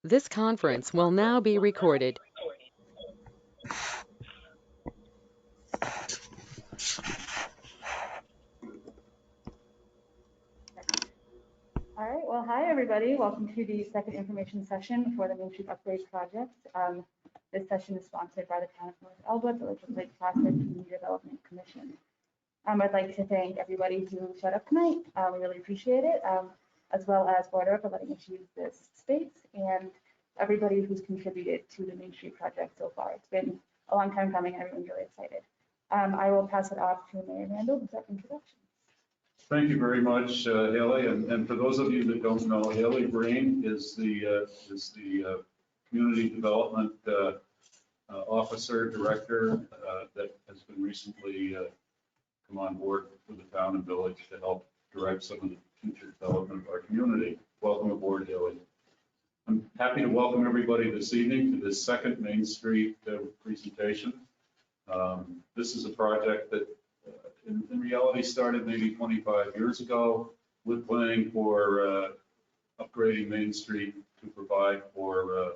This conference will now be recorded. All right, well, hi, everybody. Welcome to the second information session for the Main Street Upgrade Project. This session is sponsored by the Town of North Elba, the Lakewood Lake Placid Community Development Commission. I'd like to thank everybody who showed up tonight. We really appreciate it, as well as Border for letting us use this space and everybody who's contributed to the Main Street project so far. It's been a long time coming and everyone's really excited. I will pass it off to Mayor Randall with that introduction. Thank you very much, Haley. And for those of you that don't know, Haley Breen is the Community Development Officer, Director that has been recently come on board with the town and village to help direct some of the future development of our community. Welcome aboard, Haley. I'm happy to welcome everybody this evening to this second Main Street presentation. This is a project that in reality started maybe 25 years ago with planning for upgrading Main Street to provide for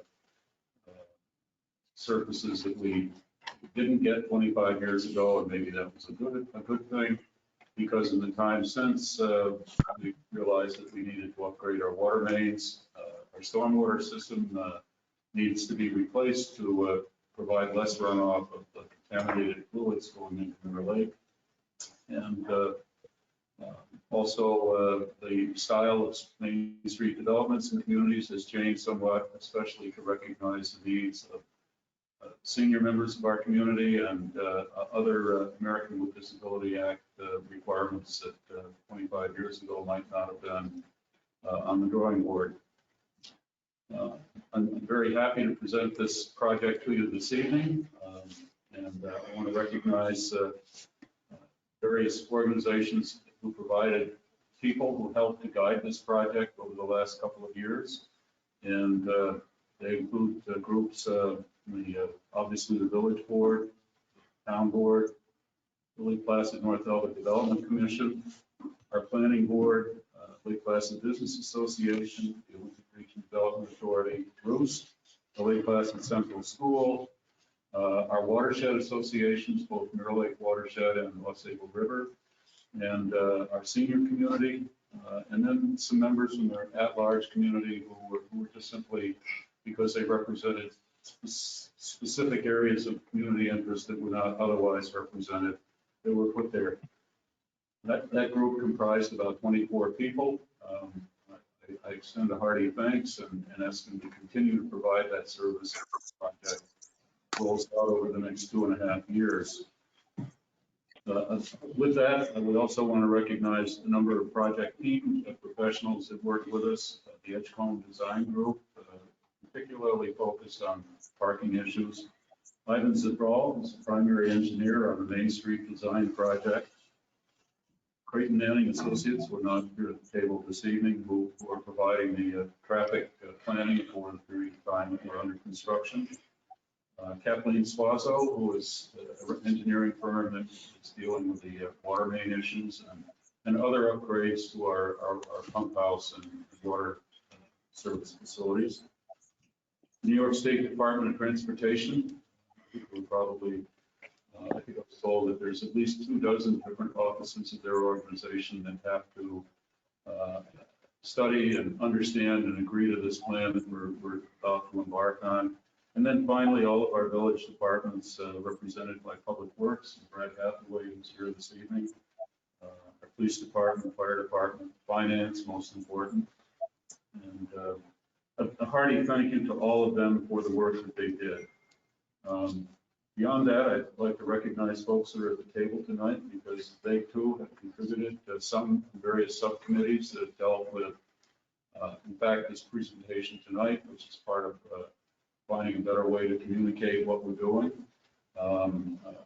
services that we didn't get 25 years ago, and maybe that was a good thing, because in the time since we realized that we needed to upgrade our water mains. Our stormwater system needs to be replaced to provide less runoff of the contaminated fluids going into Mirror Lake. And also the style of Main Street developments and communities has changed somewhat, especially to recognize the needs of senior members of our community and other American with Disability Act requirements that 25 years ago might not have been on the drawing board. I'm very happy to present this project to you this evening, and I want to recognize various organizations who provided people who helped to guide this project over the last couple of years. And they include groups, obviously the Village Board, Town Board, the Lake Placid North Elba Development Commission, our Planning Board, Lake Placid Business Association, the Olympic Region Development Authority, ROOST, the Lake Placid Central School, our watershed associations, both Mirror Lake Watershed and Osage River, and our senior community, and then some members from our at-large community who were just simply, because they represented specific areas of community interest that were not otherwise represented, they were put there. That group comprised about 24 people. I extend a hearty thanks and ask them to continue to provide that service project rolls out over the next 2.5 years. With that, I would also want to recognize a number of project team professionals that worked with us. The Edgecombe Design Group, particularly focused on parking issues. Ivan Zabral is the primary engineer on the Main Street Design Project. Creighton Manning Associates, who are not here at the table this evening, who are providing the traffic planning for the period of time that we're under construction. Kathleen Suazo, who is an engineering firm that is dealing with the water main issues and other upgrades to our pump house and water service facilities. New York State Department of Transportation, people probably, I think I was told that there's at least 24 different offices of their organization that have to study and understand and agree to this plan that we're about to embark on. And then finally, all of our village departments represented by Public Works, Brad Hathaway, who's here this evening, our police department, fire department, finance, most important. And a hearty thank you to all of them for the work that they did. Beyond that, I'd like to recognize folks that are at the table tonight because they too have contributed to some various subcommittees that have dealt with, in fact, this presentation tonight, which is part of finding a better way to communicate what we're doing.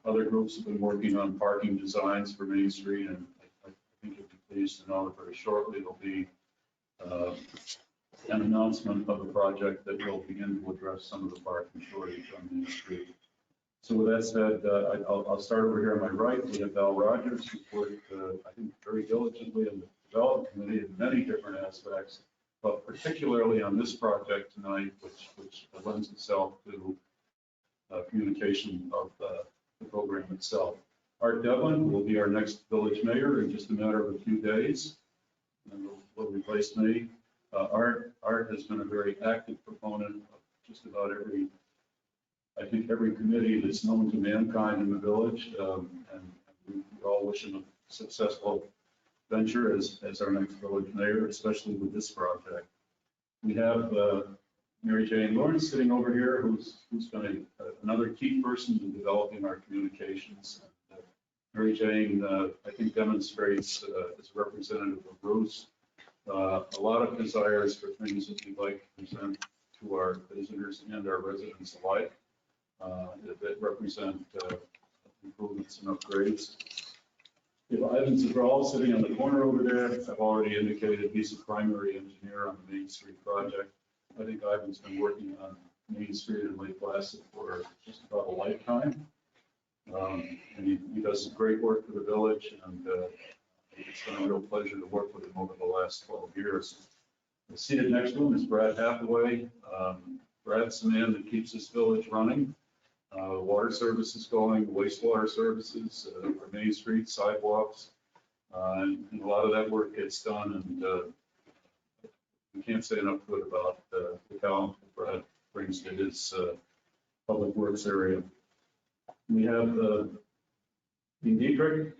Other groups have been working on parking designs for Main Street, and I think you'll be pleased to know that very shortly there'll be an announcement of a project that will begin to address some of the parking shortage on Main Street. So with that said, I'll start over here on my right. We have Val Rogers, who worked, I think, very diligently in the development committee in many different aspects but particularly on this project tonight, which lends itself to communication of the program itself. Art Devlin will be our next village mayor in just a matter of a few days, and will replace me. Art has been a very active proponent of just about I think every committee that's known to mankind in the village, and we all wish him a successful venture as our next village mayor, especially with this project. We have Mary Jane Lawrence sitting over here, who's been another key person in developing our communications. Mary Jane, I think, demonstrates as a representative of Bruce a lot of desires for things that we'd like to present to our visitors and our residents alike that represent improvements and upgrades. We have Ivan Zabral sitting on the corner over there. I've already indicated he's a primary engineer on the Main Street project. I think Ivan's been working on Main Street in Lake Placid for just about a lifetime. And he does some great work for the village, and it's been a real pleasure to work with him over the last 12 years. Seated next to him is Brad Hathaway. Brad's the man that keeps this village running. Water services going, wastewater services, our Main Street sidewalks, and a lot of that work gets done, and we can't say enough good about the talent that Brad brings to his public works area. We have Dean Dietrich,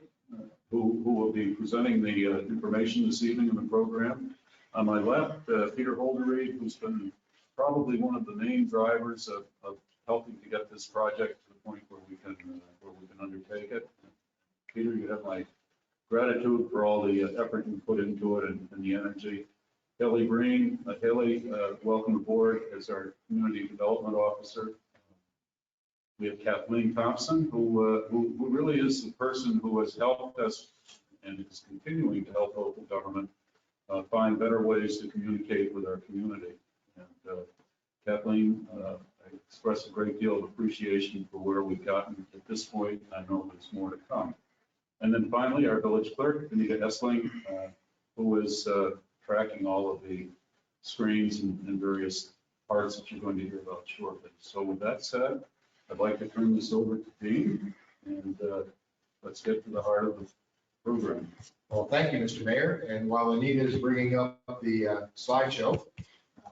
who will be presenting the information this evening in the program. On my left, Peter Holderreed, who's been probably one of the main drivers of helping to get this project to the point where we can undertake it. Peter, you have my gratitude for all the effort you put into it and the energy. Haley Breen, Haley, welcome aboard as our Community Development Officer. We have Kathleen Thompson, who really is the person who has helped us and is continuing to help local government find better ways to communicate with our community. And Kathleen, I express a great deal of appreciation for where we've gotten at this point. I know there's more to come. And then finally, our village clerk, Anita Essling, who is tracking all of the screens and various parts that you're going to hear about shortly. So with that said, I'd like to turn this over to Dean, and let's get to the heart of the program. Well, thank you, Mr. Mayor. And while Anita is bringing up the slideshow,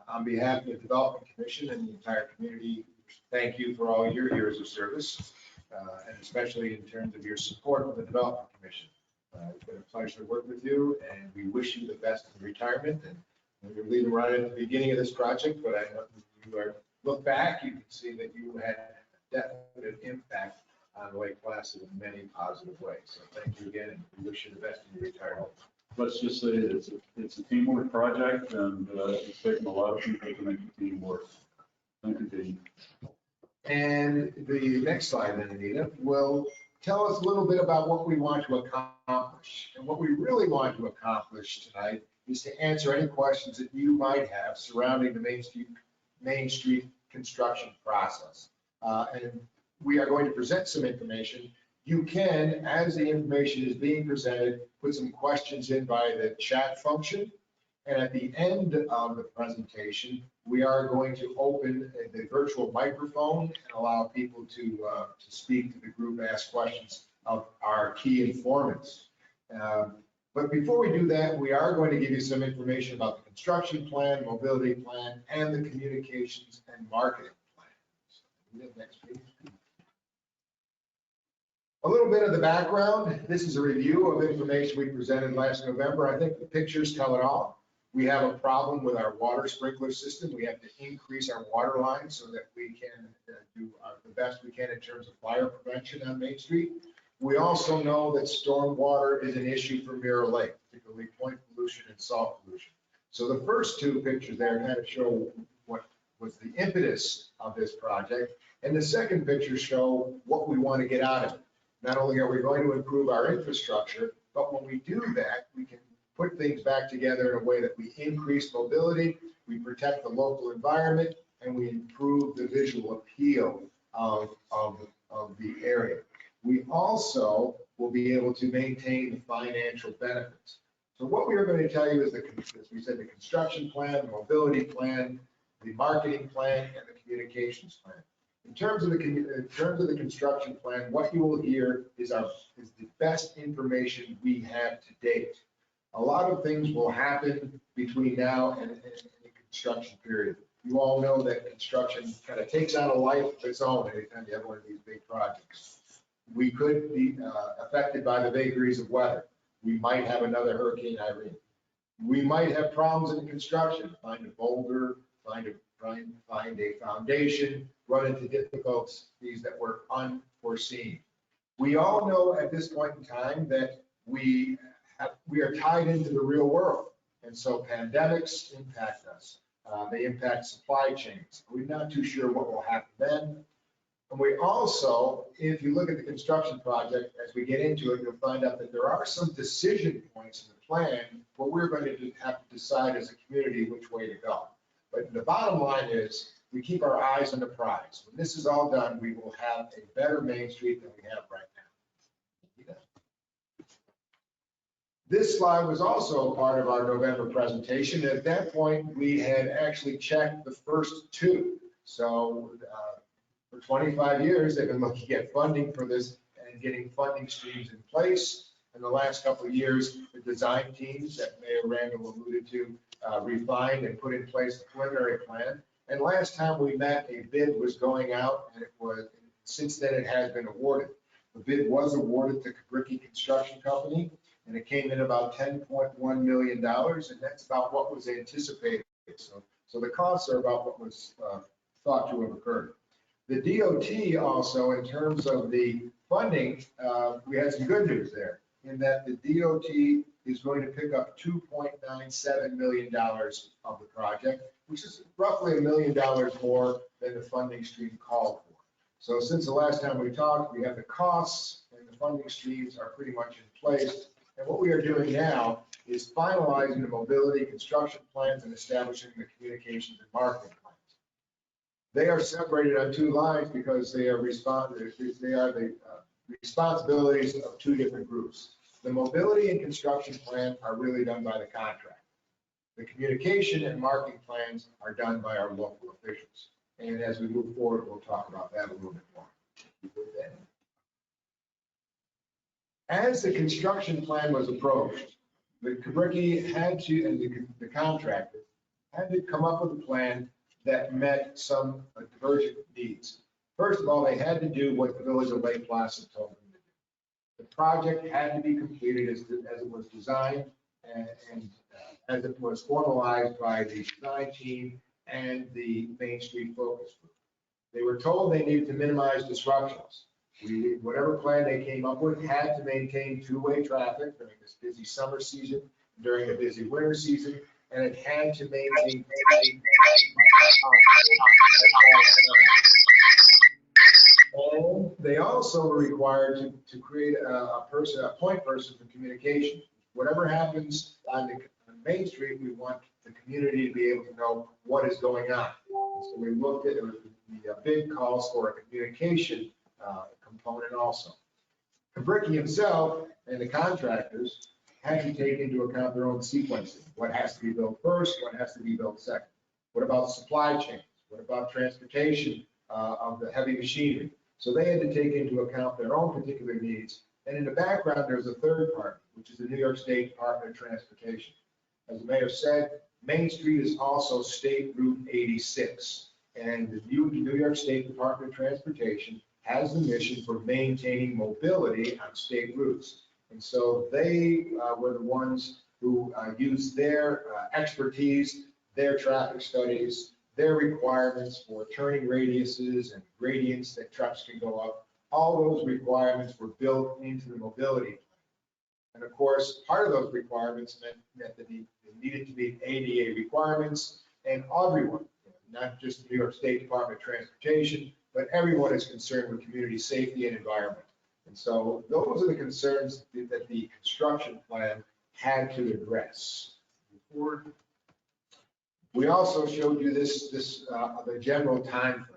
on behalf of the Development Commission and the entire community, thank you for all your years of service, and especially in terms of your support of the Development Commission. It's been a pleasure to work with you, and we wish you the best in retirement. And we're leaving right at the beginning of this project, but I know you look back, you can see that you had a definite impact on Lake Placid in many positive ways. So thank you again, and we wish you the best in your retirement. Let's just say it's a teamwork project, and it's taken a lot of people to make the team work. Thank you, Dean. And the next slide, then, Anita, will tell us a little bit about what we want to accomplish. And what we really want to accomplish tonight is to answer any questions that you might have surrounding the Main Street construction process. And we are going to present some information. You can, as the information is being presented, put some questions in by the chat function. And at the end of the presentation, we are going to open the virtual microphone and allow people to speak to the group, ask questions of our key informants. But before we do that, we are going to give you some information about the construction plan, mobility plan, and the communications and marketing plan. Next, please. A little bit of the background. This is a review of information we presented last November. I think the pictures tell it all. We have a problem with our water sprinkler system. We have to increase our water line so that we can do the best we can in terms of fire prevention on Main Street. We also know that storm water is an issue for Mirror Lake, particularly point pollution and salt pollution. So the first two pictures there kind of show what was the impetus of this project. And the second picture show what we want to get out of it. Not only are we going to improve our infrastructure, but when we do that, we can put things back together in a way that we increase mobility, we protect the local environment, and we improve the visual appeal of the area. We also will be able to maintain the financial benefits. So what we are going to tell you is, as we said, the construction plan, the mobility plan, the marketing plan, and the communications plan. In terms of the construction plan, what you will hear is the best information we have to date. A lot of things will happen between now and the construction period. You all know that construction kind of takes on a life of its own anytime you have one of these big projects. We could be affected by the vagaries of weather. We might have another Hurricane Irene. We might have problems in construction, find a boulder, find a foundation, run into difficulties that were unforeseen. We all know at this point in time that we are tied into the real world. And so pandemics impact us. They impact supply chains. We're not too sure what will happen then. And we also, if you look at the construction project, as we get into it, you'll find out that there are some decision points in the plan where we're going to have to decide as a community which way to go. But the bottom line is we keep our eyes on the prize. When this is all done, we will have a better Main Street than we have right now. This slide was also part of our November presentation. At that point, we had actually checked the first two. So for 25 years, they've been looking at funding for this and getting funding streams in place. In the last couple of years, the design teams that Mayor Randall alluded to refined and put in place the preliminary plan. And last time we met, a bid was going out, and since then it has been awarded. The bid was awarded to Kabricki Construction Company, and it came in about $10.1 million, and that's about what was anticipated. So the costs are about what was thought to have occurred. The DOT also, in terms of the funding, we had some good news there, in that the DOT is going to pick up $2.97 million of the project, which is roughly $1 million more than the funding stream called for. So since the last time we talked, we have the costs and the funding streams are pretty much in place. And what we are doing now is finalizing the mobility construction plans and establishing the communications and marketing plans. They are separated on two lines because they are the responsibilities of two different groups. The mobility and construction plan are really done by the contract. The communication and marketing plans are done by our local officials. And as we move forward, we'll talk about that a little bit more. As the construction plan was approached, the Kabricki had to, and the contractor had to come up with a plan that met some divergent needs. First of all, they had to do what the Village of Lake Placid told them to do. The project had to be completed as it was designed and as it was formalized by the design team and the Main Street Focus Group. They were told they needed to minimize disruptions. Whatever plan they came up with had to maintain two-way traffic during this busy summer season, during the busy winter season, and it had to maintain. And they also were required to create a point person for communication. Whatever happens on Main Street, we want the community to be able to know what is going on. And so we looked at the bid calls for a communication component also. Kabricki himself and the contractors had to take into account their own sequencing. What has to be built first, what has to be built second. What about supply chains? What about transportation of the heavy machinery? So they had to take into account their own particular needs. And in the background, there's a third party, which is the New York State Department of Transportation. As the mayor said, Main Street is also State Route 86. And the New York State Department of Transportation has the mission for maintaining mobility on state routes. And so they were the ones who used their expertise, their traffic studies, their requirements for turning radiuses and gradients that trucks can go up. All those requirements were built into the mobility plan. And of course, part of those requirements meant that they needed to meet ADA requirements, and everyone, not just the New York State Department of Transportation, but everyone is concerned with community safety and environment. And so those are the concerns that the construction plan had to address. We also showed you the general time frame.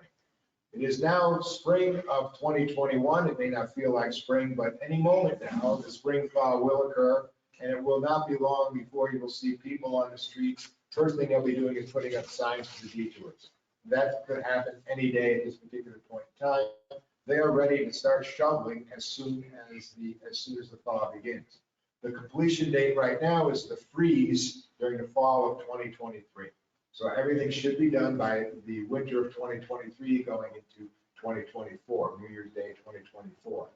It is now spring of 2021. It may not feel like spring, but any moment now, the spring thaw will occur. and it will not be long before you will see people on the streets. First thing they'll be doing is putting up signs for the detours. That could happen any day at this particular point in time. They are ready to start shoveling as soon as the thaw begins. The completion date right now is the freeze during the fall of 2023. So everything should be done by the winter of 2023 going into 2024, New Year's Day 2024.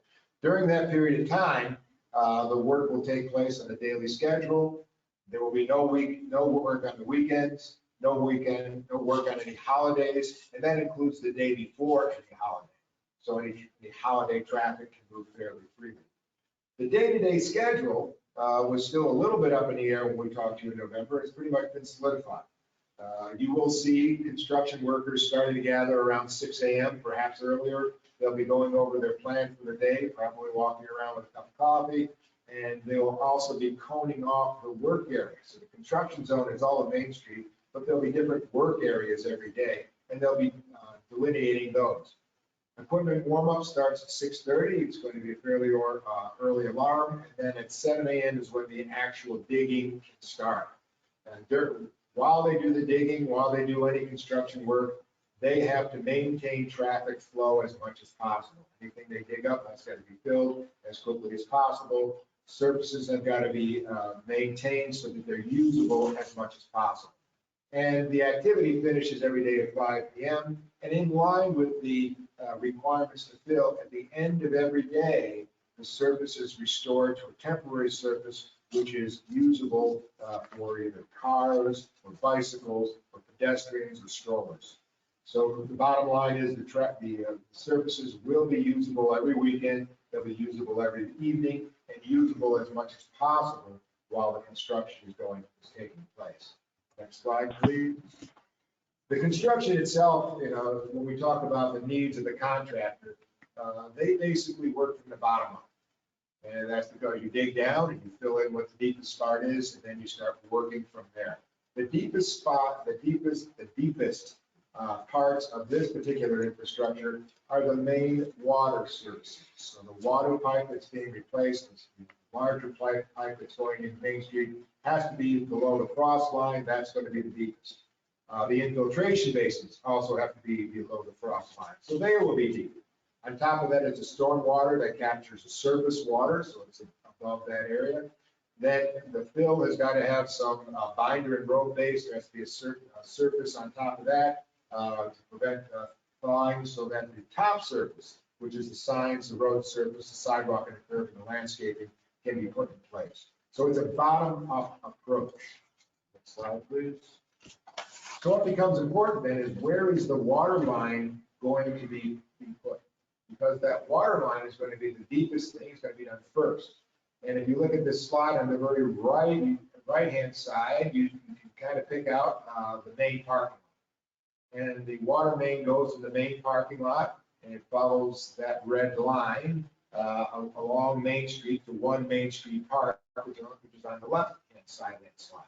During that period of time, the work will take place on a daily schedule. There will be no work on the weekends, no work on any holidays, and that includes the day before any holiday. So any holiday traffic can move fairly freely. The day-to-day schedule was still a little bit up in the air when we talked to you in November. It's pretty much been solidified. You will see construction workers starting to gather around 6 a.m., perhaps earlier. They'll be going over their plan for the day, probably walking around with a cup of coffee, and they will also be coning off the work area. So the construction zone is all of Main Street, but there'll be different work areas every day, and they'll be delineating those. Equipment warm-up starts at 6:30. It's going to be a fairly early alarm, and then at 7 a.m. is when the actual digging can start. And while they do the digging, while they do any construction work, they have to maintain traffic flow as much as possible. Anything they dig up, that's got to be filled as quickly as possible. Surfaces have got to be maintained so that they're usable as much as possible. And the activity finishes every day at 5 p.m. And in line with the requirements to fill, at the end of every day, the surface is restored to a temporary surface which is usable for either cars or bicycles or pedestrians or strollers. So the bottom line is the surfaces will be usable every weekend, they'll be usable every evening, and usable as much as possible while the construction is taking place. Next slide, please. The construction itself, when we talk about the needs of the contractor, they basically work from the bottom up. And that's because you dig down and you fill in what the deepest spot is, and then you start working from there. The deepest spot, the deepest parts of this particular infrastructure are the main water services. So the water pipe that's being replaced, the larger pipe that's going in Main Street, has to be below the frost line. That's going to be the deepest. The infiltration basins also have to be below the frost line. So they will be deep. On top of that, it's a storm water that captures the surface water, so it's above that area. Then the fill has got to have some binder and road base. There has to be a surface on top of that to prevent thawing, so that the top surface, which is the signs, the road surface, the sidewalk and the curb and the landscaping, can be put in place. So it's a bottom-up approach. Next slide, please. So what becomes important then is, where is the water line going to be put? Because that water line is going to be the deepest thing. It's going to be done first. And if you look at this slide on the very right-hand side, you can kind of pick out the main parking lot. And the water main goes to the main parking lot, and it follows that red line along Main Street to one Main Street Park, which is on the left-hand side of that slide.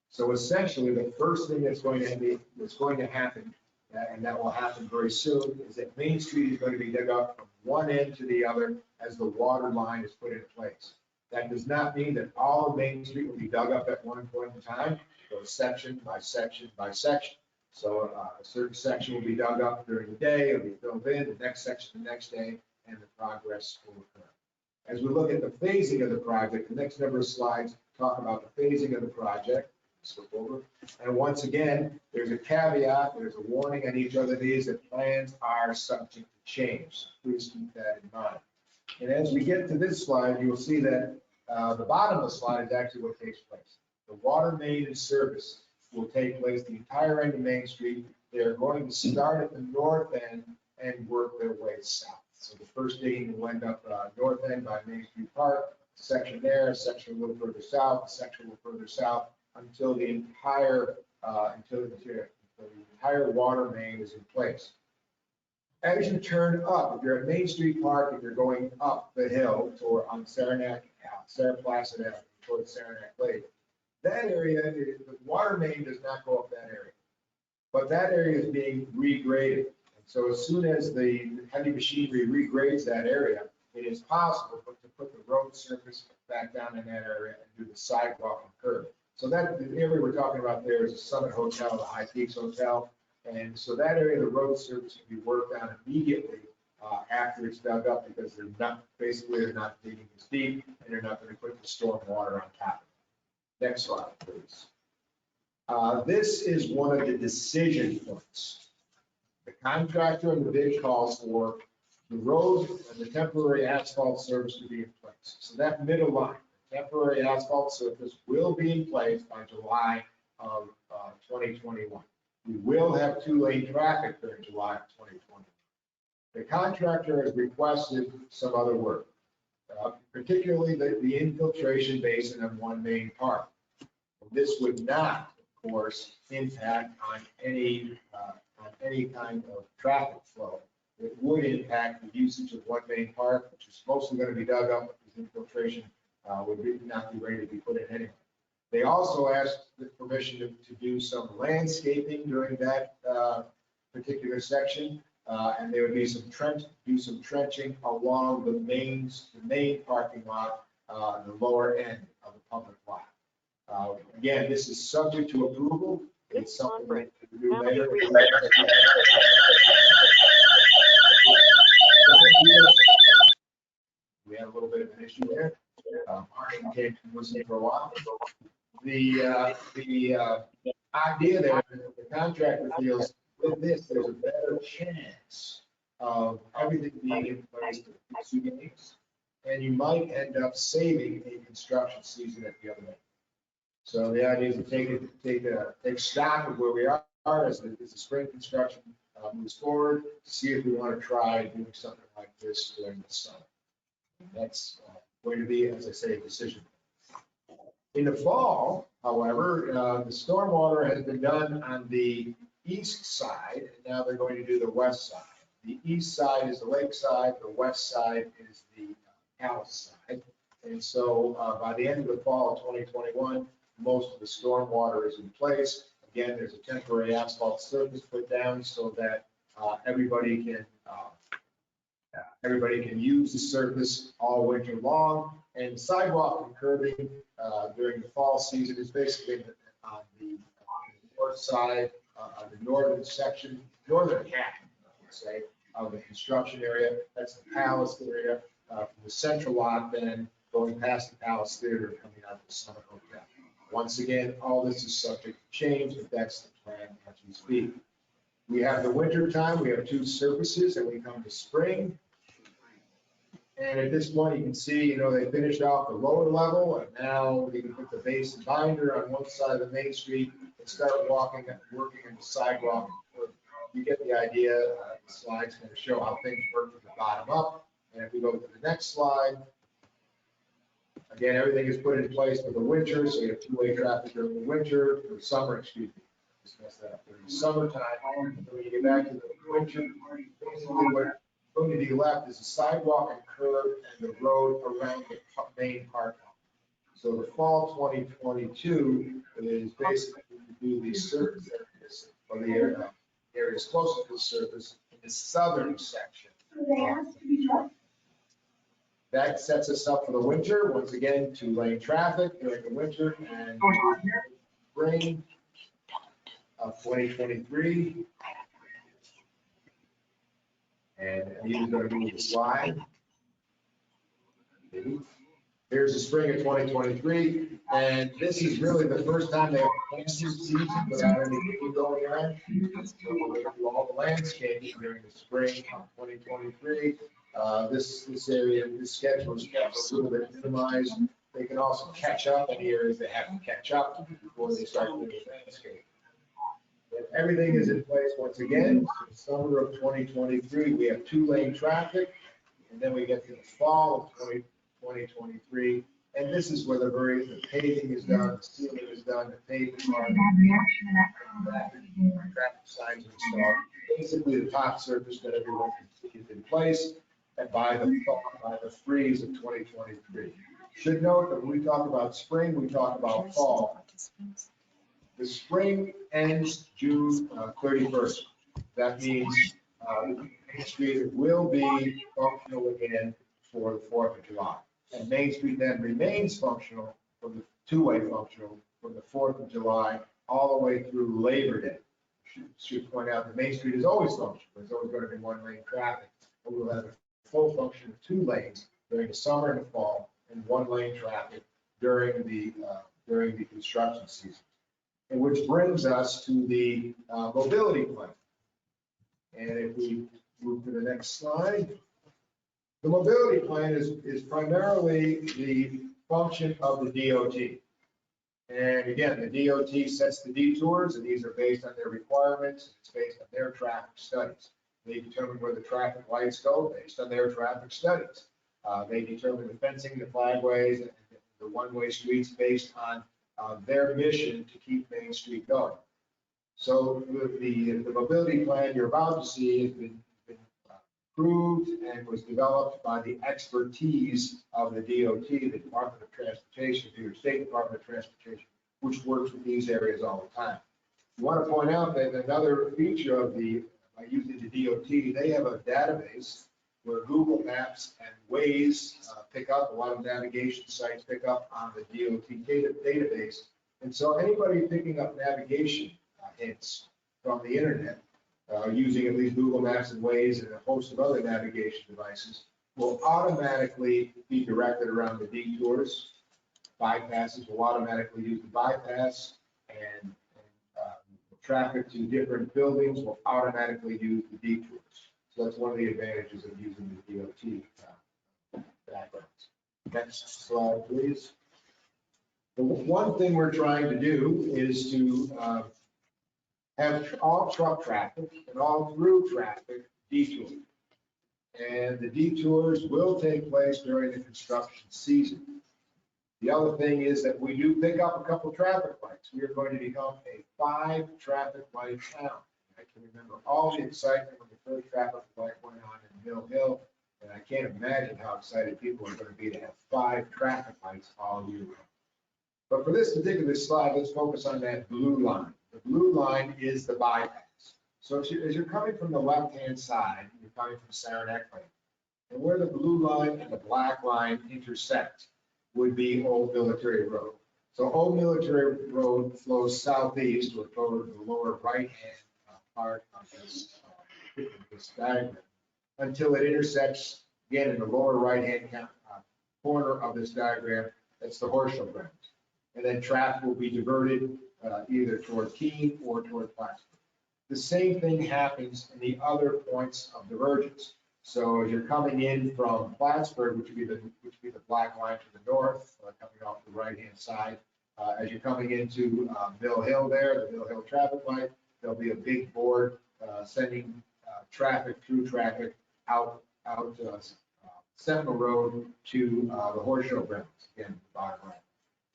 So essentially, the first thing that's going to happen, and that will happen very soon, is that Main Street is going to be dug up from one end to the other as the water line is put in place. That does not mean that all of Main Street will be dug up at one point in time. It goes section by section by section. So a certain section will be dug up during the day, it'll be filled in, the next section the next day, and the progress will occur. As we look at the phasing of the project, the next number of slides talk about the phasing of the project. Slip over. And once again, there's a caveat, there's a warning on each of these that plans are subject to change. So please keep that in mind. And as we get to this slide, you will see that the bottom of the slide is actually what takes place. The water main and service will take place the entire end of Main Street. They're going to start at the north end and work their way south. So the first digging will end up north end by Main Street Park, section there, a section a little further south, a section a little further south, until the entire water main is in place. As you turn up, if you're at Main Street Park, if you're going up the hill toward on Sarah Placid Avenue towards Saranac Lake, that area, the water main does not go up that area, but that area is being regraded. And so as soon as the heavy machinery regrades that area, it is possible to put the road surface back down in that area and do the sidewalk and curb. So that, the area we're talking about there is the Summit Hotel, the High Peaks Hotel. And so that area, the road surface can be worked on immediately after it's dug up, because they're not, basically they're not digging as deep, and they're not going to put the storm water on top of it. Next slide, please. This is one of the decision points. The contractor and the bid calls for the road and the temporary asphalt surface to be in place. So that middle line, temporary asphalt surface, will be in place by July of 2021. We will have two-lane traffic during July of 2020. The contractor has requested some other work, particularly the infiltration basin of One Main Park. This would not, of course, impact on any kind of traffic flow. It would impact the usage of One Main Park, which is mostly going to be dug up, because infiltration would not be ready to be put in anyway. They also asked the permission to do some landscaping during that particular section, and there would be some trenching along the main parking lot, the lower end of the public lot. Again, this is subject to approval. It's something that we do later. We had a little bit of an issue there. Marshall came to listen for a while. The idea there, the contractor feels with this, there's a better chance of everything being in place for the 2 days, and you might end up saving a construction season at the other end. So the idea is to take stock of where we are as the spring construction moves forward, to see if we want to try doing something like this during the summer. That's going to be, as I say, a decision. In the fall, however, the stormwater has been done on the east side, and now they're going to do the west side. The east side is the lake side, the west side is the Alice side. And so by the end of the fall of 2021, most of the stormwater is in place. Again, there's a temporary asphalt surface put down so that everybody can use the surface all winter long. And sidewalk and curbing during the fall season is basically on the north side, on the northern section, northern half, I would say, of the construction area. That's the Palace area, from the central lot, then going past the Palace Theater, coming out of the Summit Hotel. Once again, all this is subject to change, but that's the plan as we speak. We have the winter time, we have 2 surfaces, and we come to spring. And at this point, you can see, they finished off the lower level, and now we can put the base and binder on one side of the main street and start working on the sidewalk. You get the idea. The slide's going to show how things work from the bottom up. And if we go to the next slide, again, everything is put in place for the winter, so you have two-way traffic during the winter, or summer, excuse me. Just messed that up. During the summertime, and when you get back to the winter, basically what's going to be left is a sidewalk and curb and the road around the main park. So the fall 2022 is basically to do the surface areas, or the areas closest to the surface in the southern section. That sets us up for the winter. Once again, two-lane traffic during the winter and spring of 2023. And Anita's going to move the slide. Here's the spring of 2023, and this is really the first time they have a planting season without any people going on. So we're going to do all the landscaping during the spring of 2023. This area, this schedule is kept a little bit minimized. They can also catch up in areas they have to catch up before they start doing the landscape. But everything is in place once again. So summer of 2023, we have two-lane traffic, and then we get to the fall of 2023, and this is where the paving is done, the sealing is done, the pavement part, traffic signs are installed. Basically, the top surface that everyone can see is in place, and by the freeze of 2023. Should note that when we talk about spring, we talk about fall. The spring ends June 31st. That means Main Street will be functional again for the 4th of July. And Main Street then remains functional from the two-way functional from the 4th of July all the way through Labor Day. Should point out that Main Street is always functional. There's always going to be one-lane traffic. But we'll have a full function of 2 lanes during the summer and the fall, and 1-lane traffic during the construction season. And which brings us to the mobility plan. And if we move to the next slide, the mobility plan is primarily the function of the DOT. And again, the DOT sets the detours, and these are based on their requirements. It's based on their traffic studies. They determine where the traffic lights go based on their traffic studies. They determine the fencing, the flagways, and the one-way streets based on their mission to keep Main Street going. So the mobility plan you're about to see has been approved and was developed by the expertise of the DOT, the Department of Transportation, New York State Department of Transportation, which works with these areas all the time. I want to point out that another feature of by using the DOT, they have a database where Google Maps and Waze pick up, a lot of navigation sites pick up on the DOT database. And so anybody picking up navigation hints from the internet, using at least Google Maps and Waze and a host of other navigation devices, will automatically be directed around the detours. Bypasses will automatically use the bypass, and traffic to different buildings will automatically use the detours. So that's one of the advantages of using the DOT backgrounds. Next slide, please. The one thing we're trying to do is to have all truck traffic and all through traffic detoured. And the detours will take place during the construction season. The other thing is that we do pick up a couple traffic lights. We are going to become a 5 traffic light town. I can remember all the excitement when the first traffic light went on in Mill Hill, and I can't imagine how excited people are going to be to have 5 traffic lights all year round. But for this particular slide, let's focus on that blue line. The blue line is the bypass. So as you're coming from the left-hand side, you're coming from Saranac Lane, and where the blue line and the black line intersect would be Old Military Road. So Old Military Road flows southeast or toward the lower right-hand part of this diagram until it intersects, again, in the lower right-hand corner of this diagram. That's the Horse Show grounds. And then traffic will be diverted either toward Keene or toward Plattsburgh. The same thing happens in the other points of divergence. So as you're coming in from Plattsburgh, which would be the black line to the north, coming off the right-hand side, as you're coming into Mill Hill there, the Mill Hill traffic light, there'll be a big board sending traffic through traffic out Sentinel Road to the Horse Show grounds, again, the bottom right.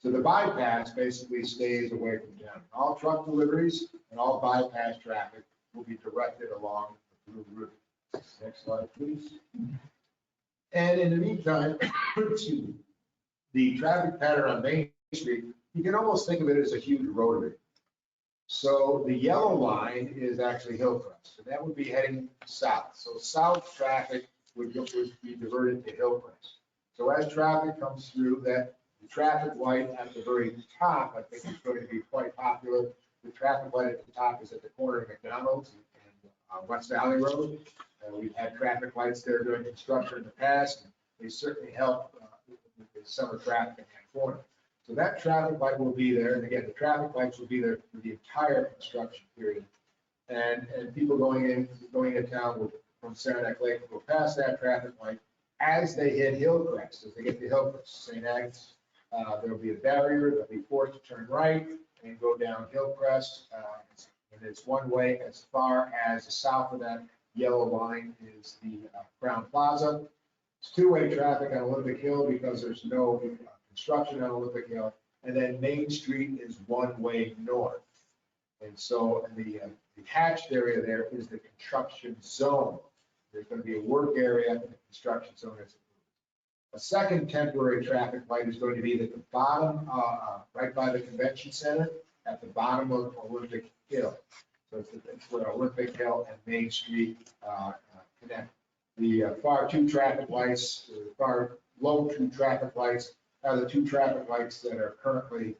So the bypass basically stays away from town. All truck deliveries and all bypass traffic will be directed along the blue route. Next slide, please. And in the meantime, the traffic pattern on Main Street, you can almost think of it as a huge rotary. So the yellow line is actually Hillcrest, and that would be heading south. So south traffic would be diverted to Hillcrest. So as traffic comes through, that the traffic light at the very top, I think, is going to be quite popular. The traffic light at the top is at the corner of McDonald's and West Valley Road. We've had traffic lights there during construction in the past, and they certainly help with the summer traffic in that corner. So that traffic light will be there, and again, the traffic lights will be there for the entire construction period. And people going into town from Saranac Lake will go past that traffic light as they hit Hillcrest. As they get to Hillcrest, St. Agnes, there will be a barrier. They'll be forced to turn right and go down Hillcrest. And it's one way as far as the south of that yellow line is the Crown Plaza. It's two-way traffic on Olympic Hill because there's no construction on Olympic Hill. And then Main Street is one-way north. And so the hatched area there is the construction zone. There's going to be a work area in the construction zone. A second temporary traffic light is going to be at the bottom, right by the convention center, at the bottom of Olympic Hill. So it's where Olympic Hill and Main Street connect. The far two traffic lights, the far low two traffic lights are the two traffic lights that are currently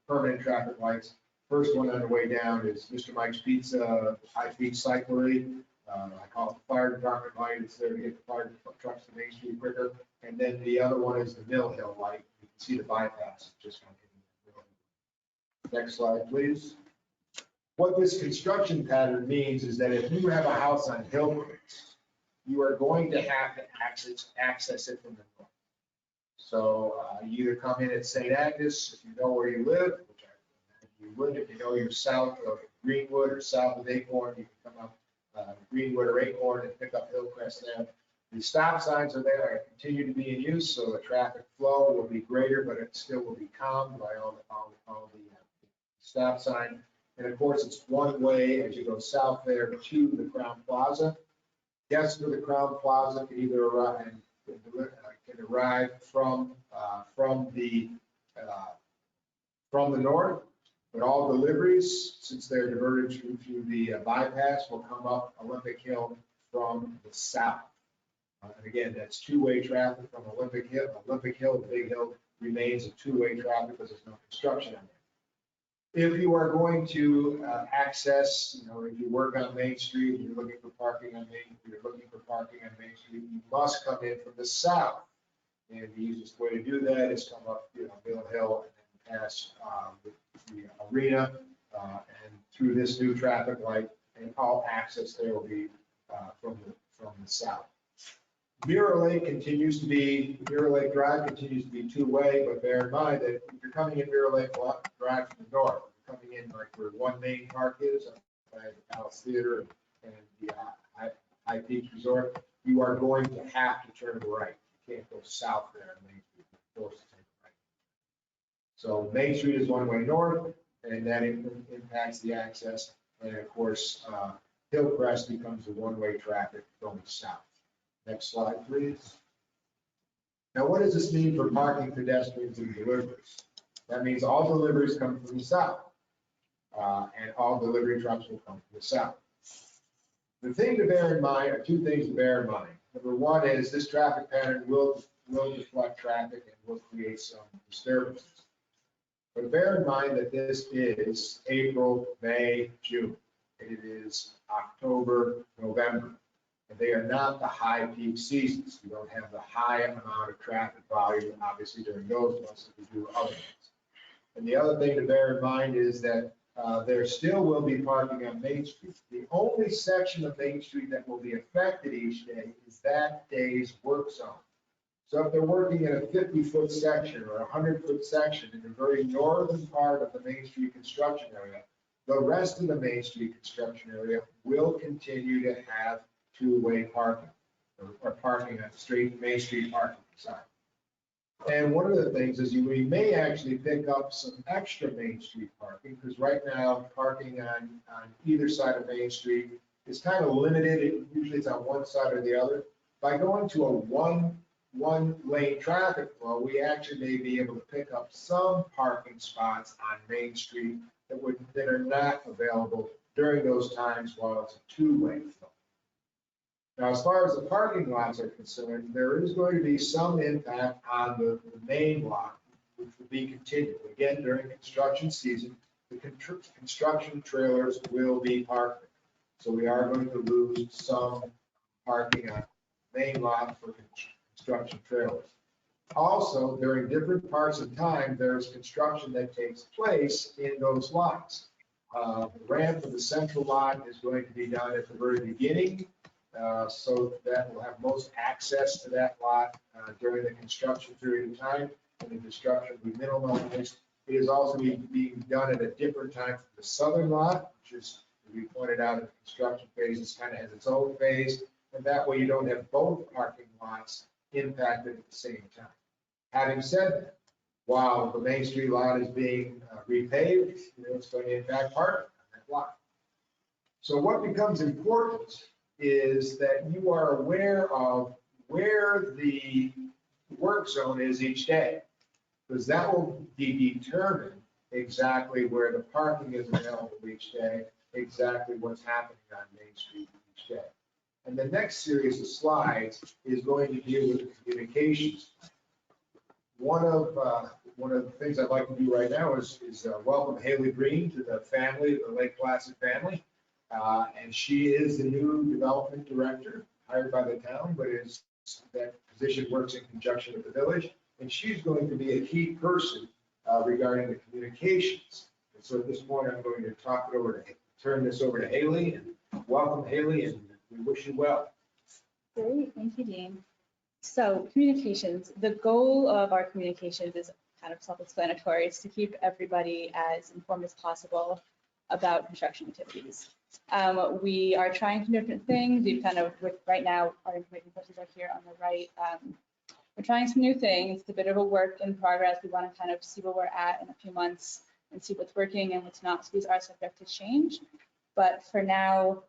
permanent traffic lights. First one on the way down is Mr. Mike's Pizza, high-speed cyclery. I call it the fire department light. It's there to get the fire trucks to Main Street quicker. And then the other one is the Mill Hill light. You can see the bypass just kind of. Next slide, please. What this construction pattern means is that if you have a house on Hillcrest, you are going to have to access it from the north. So you either come in at St. Agnes, if you know where you live, which I imagine you would, if you know you're south of Greenwood or south of Acorn, you can come up Greenwood or Acorn and pick up Hillcrest there. The stop signs are there, continue to be in use, so the traffic flow will be greater, but it still will be calmed by all the stop sign. And of course, it's one way as you go south there to the Crown Plaza. Guests to the Crown Plaza can either arrive from the north, but all deliveries, since they're diverted through the bypass, will come up Olympic Hill from the south. And again, that's two-way traffic from Olympic Hill. Olympic Hill, the Big Hill, remains a two-way traffic because there's no construction on there. If you are going to access, if you work on Main Street, you're looking for parking on Main Street, you must come in from the south. And the easiest way to do that is come up, Mill Hill and then pass the arena and through this new traffic light, and all access there will be from the south. Mirror Lake Drive continues to be two-way, but bear in mind that if you're coming in Mirror Lake Drive from the north, you're coming in like where One Main Park is, by the Palace Theater and the High Peaks Resort, you are going to have to turn right. You can't go south there on Main Street, you're forced to take a right. So Main Street is one-way north, and that impacts the access. And of course, Hillcrest becomes a one-way traffic going south. Next slide, please. Now, what does this mean for parking, pedestrians, and deliveries? That means all deliveries come from the south, and all delivery trucks will come from the south. The thing to bear in mind, or two things to bear in mind. Number one is this traffic pattern will deflect traffic and will create some disturbances. But bear in mind that this is April, May, June. It is October, November. And they are not the high peak seasons. You don't have the high amount of traffic volume, obviously, during those months that we do other months. And the other thing to bear in mind is that there still will be parking on Main Street. The only section of Main Street that will be affected each day is that day's work zone. So if they're working in a 50-foot section or a 100-foot section in the very northern part of the Main Street construction area, the rest of the Main Street construction area will continue to have two-way parking or parking on straight Main Street parking side. And one of the things is we may actually pick up some extra Main Street parking, because right now parking on either side of Main Street is kind of limited. Usually it's on one side or the other. By going to a one lane traffic flow, we actually may be able to pick up some parking spots on Main Street that are not available during those times while it's a two-way flow. Now, as far as the parking lots are concerned, there is going to be some impact on the main lot, which will be continued. Again, during construction season, the construction trailers will be parked. So we are going to lose some parking on the main lot for construction trailers. Also, during different parts of time, there's construction that takes place in those lots. The ramp for the central lot is going to be done at the very beginning. So that will have most access to that lot during the construction period of time, and the construction will be minimalized. It is also being done at a different time for the southern lot, which is, as we pointed out, in the construction phase, it kind of has its own phase, and that way you don't have both parking lots impacted at the same time. Having said that, while the Main Street lot is being repaved, it's going to impact parking on that lot. So what becomes important is that you are aware of where the work zone is each day, because that will determine exactly where the parking is available each day, exactly what's happening on Main Street each day. And the next series of slides is going to deal with communications. One of the things I'd like to do right now is welcome Haley Green to the family, the Lake Placid family. And she is the new development director hired by the town, but that position works in conjunction with the village. And she's going to be a key person regarding the communications. And so at this point, I'm going to turn this over to Haley, and welcome Haley, and we wish you well. Great, thank you, Dean. So communications, the goal of our communications is kind of self-explanatory. It's to keep everybody as informed as possible about construction activities. We are trying some different things. We've kind of, right now, our information sources are here on the right. We're trying some new things. It's a bit of a work in progress. We want to kind of see where we're at in a few months and see what's working and what's not. So these are subject to change. But for now,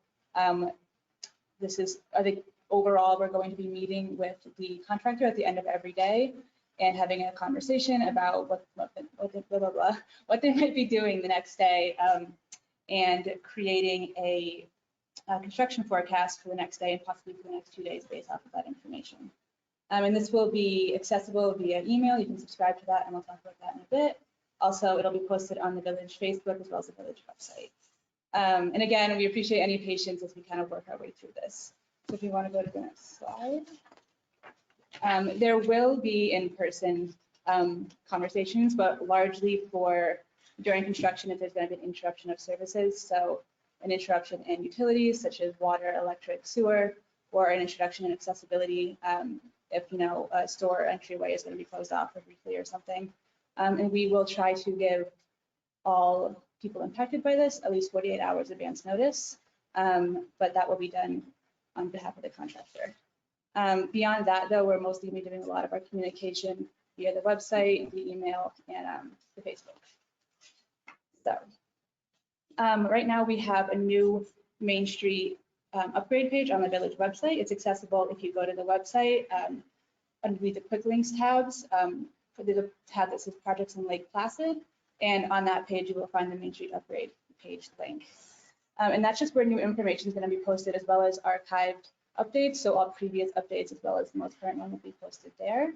this is, I think, overall, we're going to be meeting with the contractor at the end of every day and having a conversation about what they might be doing the next day, and creating a construction forecast for the next day and possibly for the next 2 days based off of that information. And this will be accessible via email. You can subscribe to that, and we'll talk about that in a bit. Also, it'll be posted on the village Facebook as well as the village website. And again, we appreciate any patience as we kind of work our way through this. So if you want to go to the next slide. There will be in-person conversations, but largely for during construction if there's going to be an interruption of services. So an interruption in utilities such as water, electric, sewer, or an introduction in accessibility if, you know, a store entryway is going to be closed off for briefly or something. And we will try to give all people impacted by this at least 48 hours advance notice, but that will be done on behalf of the contractor. Beyond that, though, we're mostly going to be doing a lot of our communication via the website, the email, and the Facebook. So right now we have a new Main Street upgrade page on the village website. It's accessible if you go to the website underneath the quick links tabs. There's a tab that says projects in Lake Placid, and on that page you will find the Main Street upgrade page link. And that's just where new information is going to be posted, as well as archived updates. So all previous updates as well as the most current one will be posted there.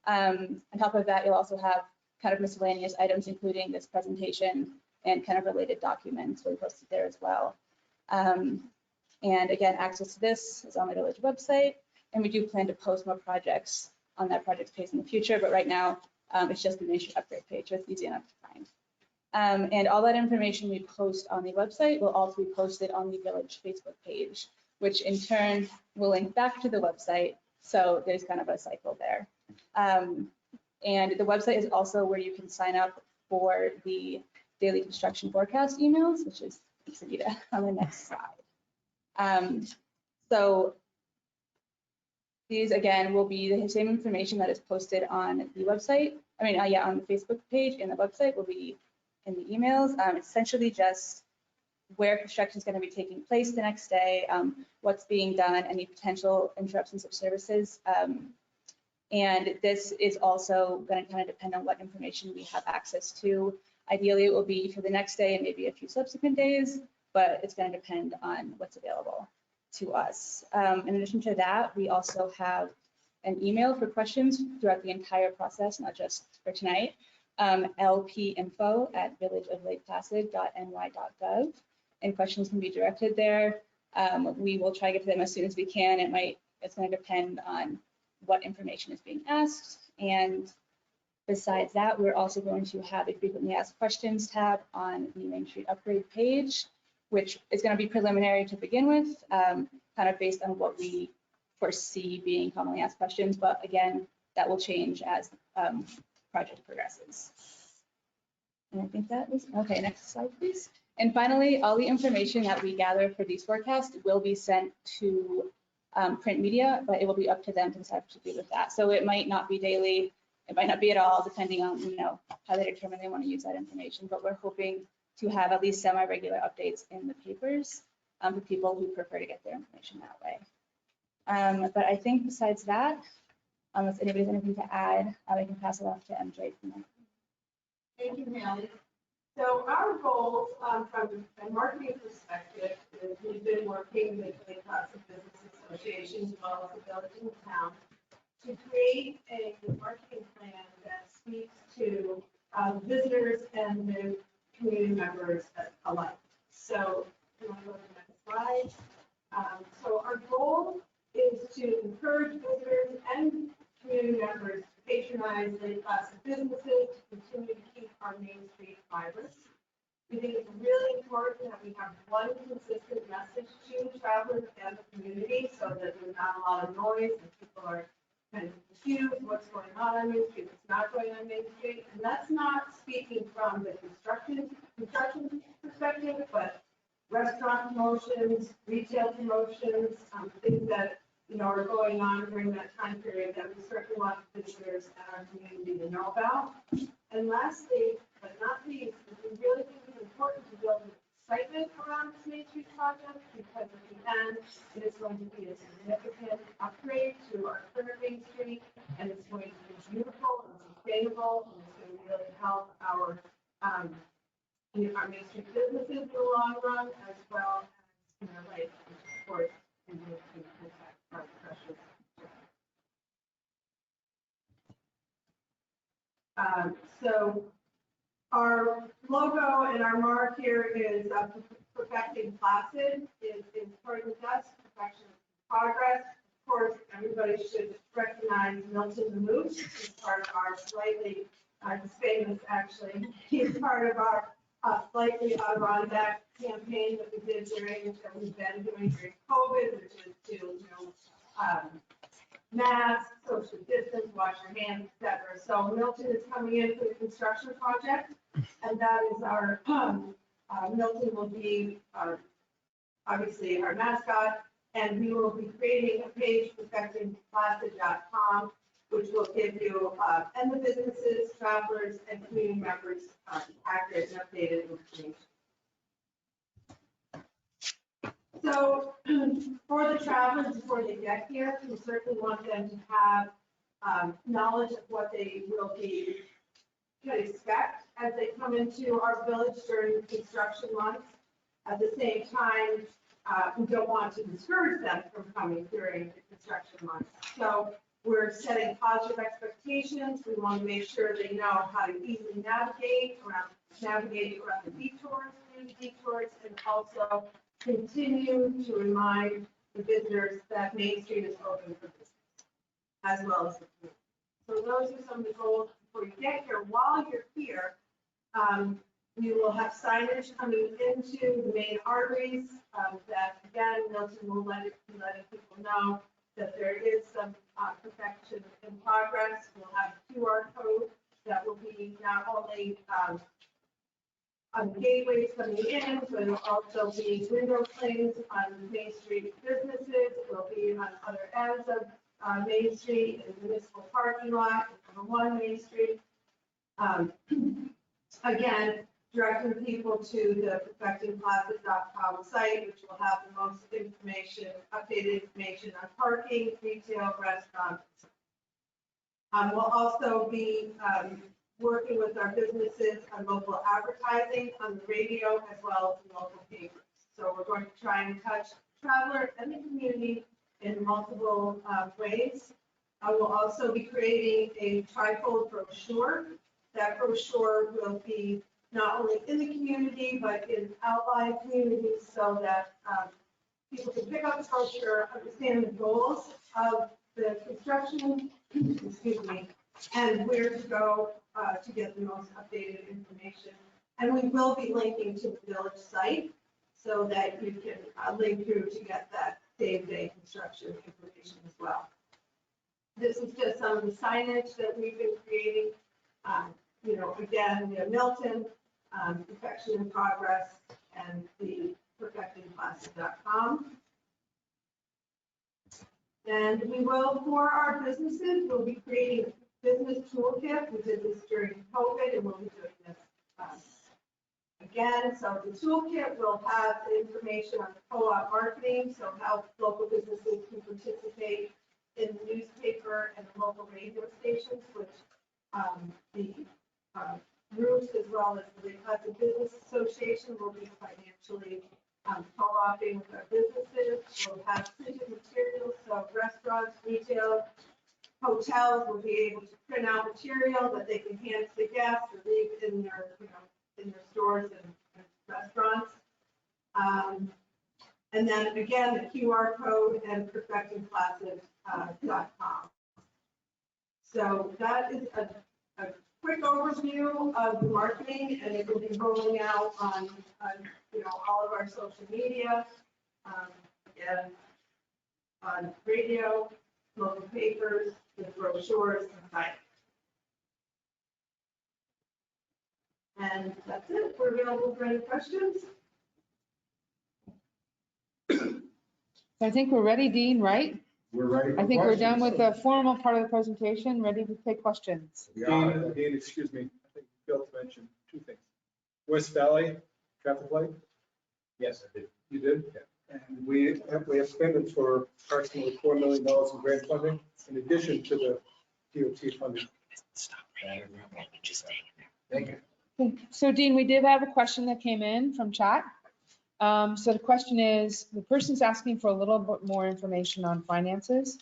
On top of that, you'll also have kind of miscellaneous items, including this presentation and kind of related documents will be posted there as well. And again, access to this is on the village website, and we do plan to post more projects on that projects page in the future, but right now it's just the Main Street upgrade page, so it's easy enough to find. And all that information we post on the website will also be posted on the village Facebook page, which in turn will link back to the website. So there's kind of a cycle there. And the website is also where you can sign up for the daily construction forecast emails, which is Anita on the next slide. So these again will be the same information that is posted on the website. I mean, yeah, on the Facebook page and the website will be in the emails. Essentially just where construction is going to be taking place the next day, what's being done, any potential interruptions of services. And this is also going to kind of depend on what information we have access to. Ideally, it will be for the next day and maybe a few subsequent days, but it's going to depend on what's available to us. In addition to that, we also have an email for questions throughout the entire process, not just for tonight, lpinfo@villageoflakeplacid.ny.gov, and questions can be directed there. We will try to get to them as soon as we can. It's going to depend on what information is being asked. And besides that, we're also going to have a frequently asked questions tab on the Main Street upgrade page, which is going to be preliminary to begin with, kind of based on what we foresee being commonly asked questions. But again, that will change as project progresses. And I think that is, okay, next slide, please. And finally, all the information that we gather for these forecasts will be sent to print media, but it will be up to them to decide what to do with that. So it might not be daily, it might not be at all, depending on, you know, how they determine they want to use that information. But we're hoping to have at least semi-regular updates in the papers for people who prefer to get their information that way. But I think besides that, unless anybody has anything to add, I can pass it off to MJ from there. Thank you, Haley. So our goals from a marketing perspective is we've been working with Lake Placid businesses associations, as well as the village and the town, to create a marketing plan that speaks to visitors and the community members alike. So, can I go to the next slide? So our goal is to encourage visitors and community members to patronize Lake Placid businesses to continue to keep our Main Street vibrant. We think it's really important that we have one consistent message to travelers and the community so that there's not a lot of noise and people are kind of confused what's going on Main Street, what's not going on Main Street. And that's not speaking from the construction perspective, but restaurant promotions, retail promotions, things that, are going on during that time period that we certainly want visitors and our community to know about. And lastly, but not least, we really think it's important to build excitement around this Main Street project because at the end, it is going to be a significant upgrade to our current Main Street, and it's going to be beautiful and sustainable, and it's going to really help our Main Street businesses in the long run, as well as, like, of course, and our precious. So our logo and our mark here is Perfecting Placid is important to us, perfection is progress. Of course, everybody should recognize Milton the Moose. He's part of our slightly, he's famous actually. He's part of our slightly Adirondack campaign that we did that we've been doing during COVID, which is to, masks, social distance, wash your hands, etc. So Milton is coming in for the construction project, and that is our, Milton will be obviously our mascot, and we will be creating a page, perfectingplacid.com, which will give you, and the businesses, travelers, and community members accurate and updated information. So for the travelers, before they get here, we certainly want them to have knowledge of what they will be can expect as they come into our village during the construction months. At the same time, we don't want to discourage them from coming during the construction months. So we're setting positive expectations. We want to make sure they know how to easily navigate around the detours, and also continue to remind the visitors that Main Street is open for business, as well as the community. So those are some of the goals before you get here. While you're here, we will have signage coming into the main arteries that, again, Milton will letting people know that there is some perfection in progress. We'll have a QR code that will be not only on the gateways coming in, but it'll also be window clings on Main Street businesses. It will be on other ends of Main Street and municipal parking lot, number 1 Main Street. Again, directing people to the perfectingplacid.com site, which will have the most information, updated information on parking, retail, restaurants. We'll also be working with our businesses on local advertising on the radio as well as in local papers. So we're going to try and touch travelers and the community in multiple ways. I will also be creating a trifold brochure. That brochure will be not only in the community, but in outlying communities so that people can pick up the brochure, understand the goals of the construction, and where to go to get the most updated information. And we will be linking to the village site so that you can link through to get that same-day construction information as well. This is just some of the signage that we've been creating. Again, Milton, Perfection in Progress, and the perfectingplacid.com. And we will, for our businesses, we'll be creating a business toolkit. We did this during COVID, and we'll be doing this again. So the toolkit will have the information on the co-op marketing, so how local businesses can participate in the newspaper and the local radio stations, which the groups as well as the Lake Placid Business Association will be financially co-oping with our businesses. We'll have printed materials restaurants, retail, hotels will be able to print out material that they can hand to the guests or leave in their, in their stores and restaurants. And then again, the QR code and perfectingclasses.com. So that is a quick overview of the marketing, and it will be rolling out on all of our social media, again, on radio, local papers, with brochures and sites. And that's it. We're available for any questions. I think we're ready, Dean, right? We're ready for I think we're done questions. with the formal part of the presentation, ready to take questions. We are. Dean, excuse me, I think you failed to mention two things. West Valley traffic light, Yes, I did. you did? And we have spent it for approximately $4 million in grant funding, in addition to the DOT funding. Thank you. Okay, so Dean, we did have a question that came in from chat. So the question is, the person's asking for a little bit more information on finances.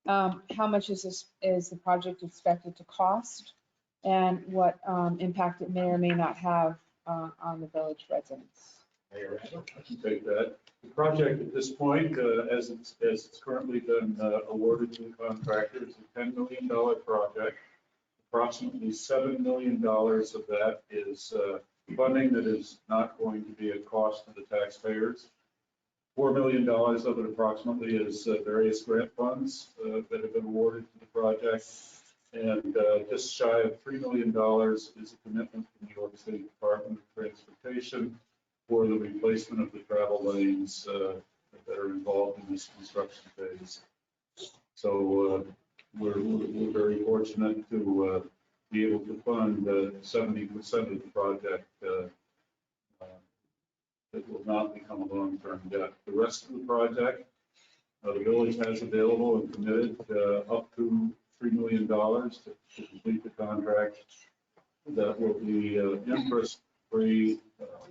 How much is the project expected to cost? And what impact it may or may not have on the village residents? Mayor, I can take that. The project at this point, as it's currently been awarded to the contractor, is a $10 million project. Approximately $7 million of that is funding that is not going to be a cost to the taxpayers. $4 million of it approximately is various grant funds that have been awarded to the project. And just shy of $3 million is a commitment from the New York City Department of Transportation for the replacement of the travel lanes that are involved in this construction phase. So we're very fortunate to be able to fund 70% of the project that will not become a long-term debt. The rest of the project, the village has available and committed up to $3 million to complete the contract. That will be interest-free,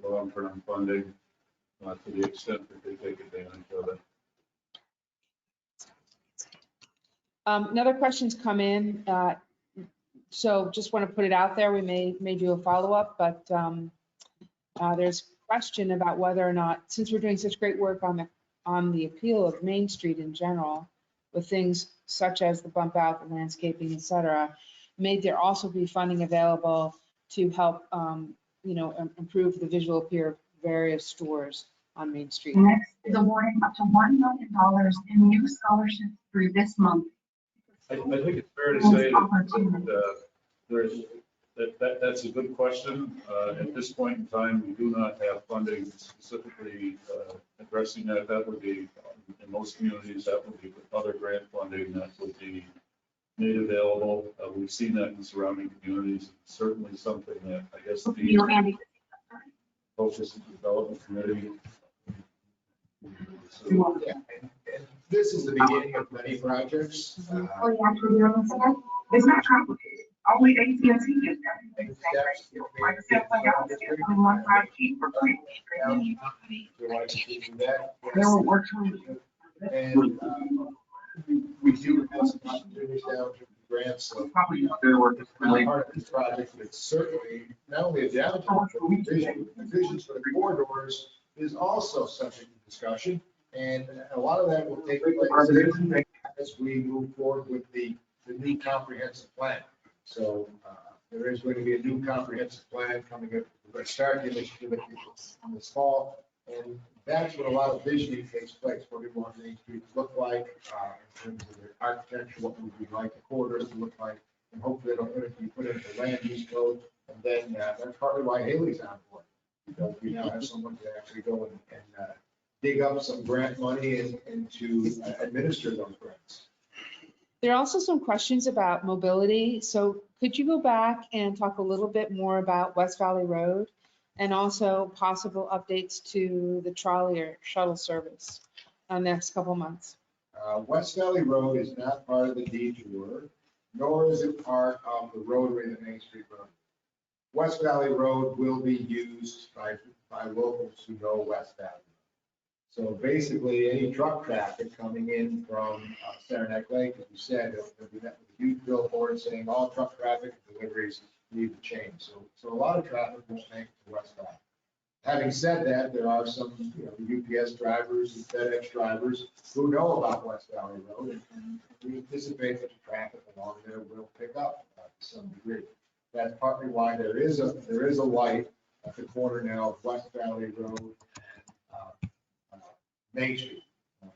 long-term funding to the extent that they take advantage of it. Another question's come in. So just want to put it out there. We may do a follow-up, but there's a question about whether or not, since we're doing such great work on the appeal of Main Street in general, with things such as the bump out, the landscaping, et cetera, may there also be funding available to help, improve the visual appeal of various stores on Main Street? Next is awarding up to $1 million in new scholarships through this month. I think it's fair to say that that's a good question. At this point in time, we do not have funding specifically addressing that. That would be, in most communities, that would be with other grant funding that would be made available. We've seen that in surrounding communities. It's certainly something that I guess the Focus and Development Committee. Yeah, and this is the beginning of many projects. Oh, yeah, actually, you're on the side. It's not complicated. Only AT&T is that. Like I said, like I said, on one side, cheap for free. We like to do that. There will work for you. And we do have some opportunities now to grants. So Probably not gonna work. It's really part of this project, but it's certainly not only a downtown, but visions for the corridors is also subject to discussion. And a lot of that will take place as we move forward with the new comprehensive plan. So there is going to be a new comprehensive plan coming up. We're going to start the initiative this fall. And that's when a lot of visioning takes place. What we want Main Street to look like in terms of the architecture, what would we like the corridors to look like. And hopefully it'll be put into the land use code. And then that's partly why Haley's on board. Because we now have someone to actually go and dig up some grant money and to administer those grants. There are also some questions about mobility. So could you go back and talk a little bit more about West Valley Road and also possible updates to the trolley or shuttle service in the next couple of months? West Valley Road is not part of the detour, nor is it part of the rotary, the Main Street Road. West Valley Road will be used by locals who know West Valley. So basically, any truck traffic coming in from Saranac Lake, as you said, there'll be that huge billboard saying all truck traffic and deliveries need to change. So a lot of traffic won't make it to West Valley. Having said that, there are some, UPS drivers and FedEx drivers who know about West Valley Road, and we anticipate that the traffic along there will pick up to some degree. That's partly why there is a light at the corner now of West Valley Road and Main Street,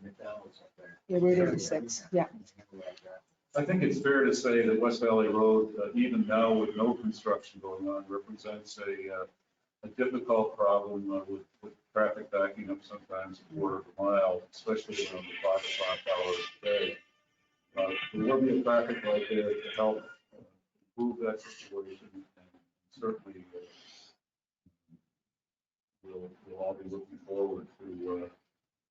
McDonald's up there. Yeah, Route 86, yeah. I think it's fair to say that West Valley Road, even now with no construction going on, represents a difficult problem with traffic backing up sometimes a quarter of a mile, especially around the 5 o'clock hour of the day. There will be a traffic light there to help improve that situation, and certainly we'll all be looking forward to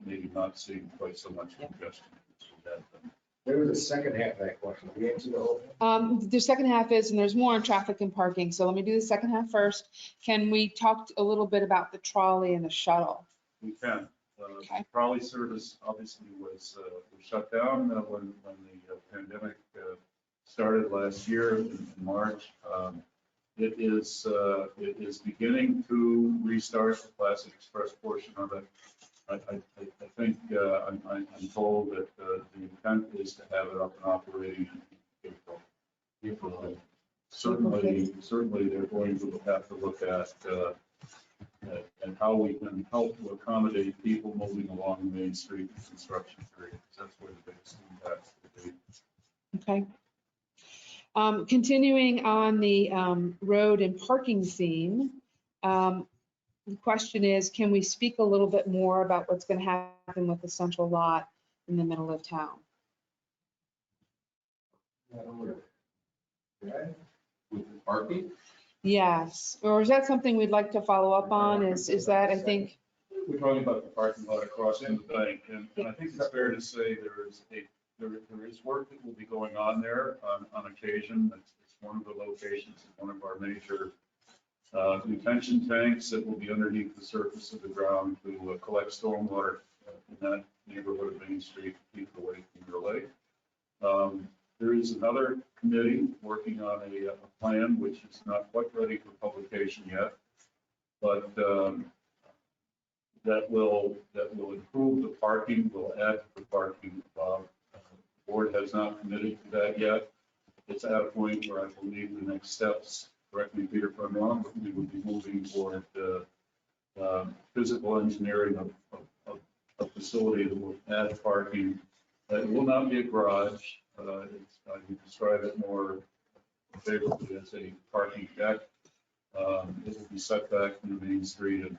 maybe not seeing quite so much congestion as we had been. There was a second half of that question. We answered the whole thing. The second half is, and there's more on traffic and parking, so let me do the second half first. Can we talk a little bit about the trolley and the shuttle? We can. Okay. The trolley service obviously was shut down when the pandemic started last year in March. It is beginning to restart the Classic Express portion of it. I think I'm told that the intent is to have it up and operating in April. Certainly they're going to have to look at how we can help to accommodate people moving along the Main Street construction period. That's where the biggest impact will be. Okay. Continuing on the road and parking theme, the question is, can we speak a little bit more about what's going to happen with the central lot in the middle of town? With the parking? Yes, or is that something we'd like to follow up on? Is that, I think, We're talking about the parking lot across from the bank, and I think it's fair to say there is work that will be going on there on occasion. It's one of the locations, one of our major retention tanks that will be underneath the surface of the ground to collect stormwater in that neighborhood of Main Street, keep it away from your lake. There is another committee working on a plan which is not quite ready for publication yet, but that will improve the parking, will add to the parking. The board has not committed to that yet. It's at a point where I believe the next steps, correct me Peter if I'm wrong, but we would be moving toward physical engineering of a facility that will add parking. It will not be a garage. I would describe it more favorably as a parking deck. It will be set back from the Main Street and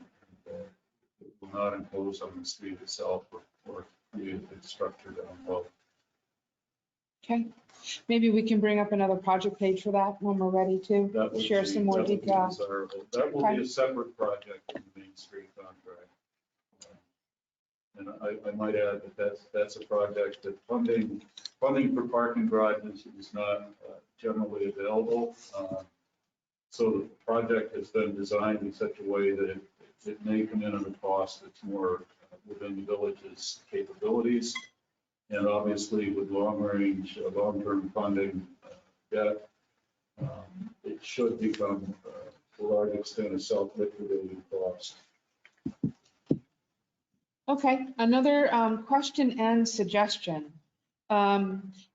it will not impose on the street itself or create a big structure down below. okay. Maybe we can bring up another project page for that when we're ready to That would share be- some more that would be detail. desirable. That will Okay. be a separate project in the Main Street contract. And I might add that that's a project that funding for parking garages is not generally available. So the project has been designed in such a way that it may come in at a cost that's more within the village's capabilities. And obviously with long-term funding debt, it should become to a large extent a self-liquidating cost. Okay, another question and suggestion.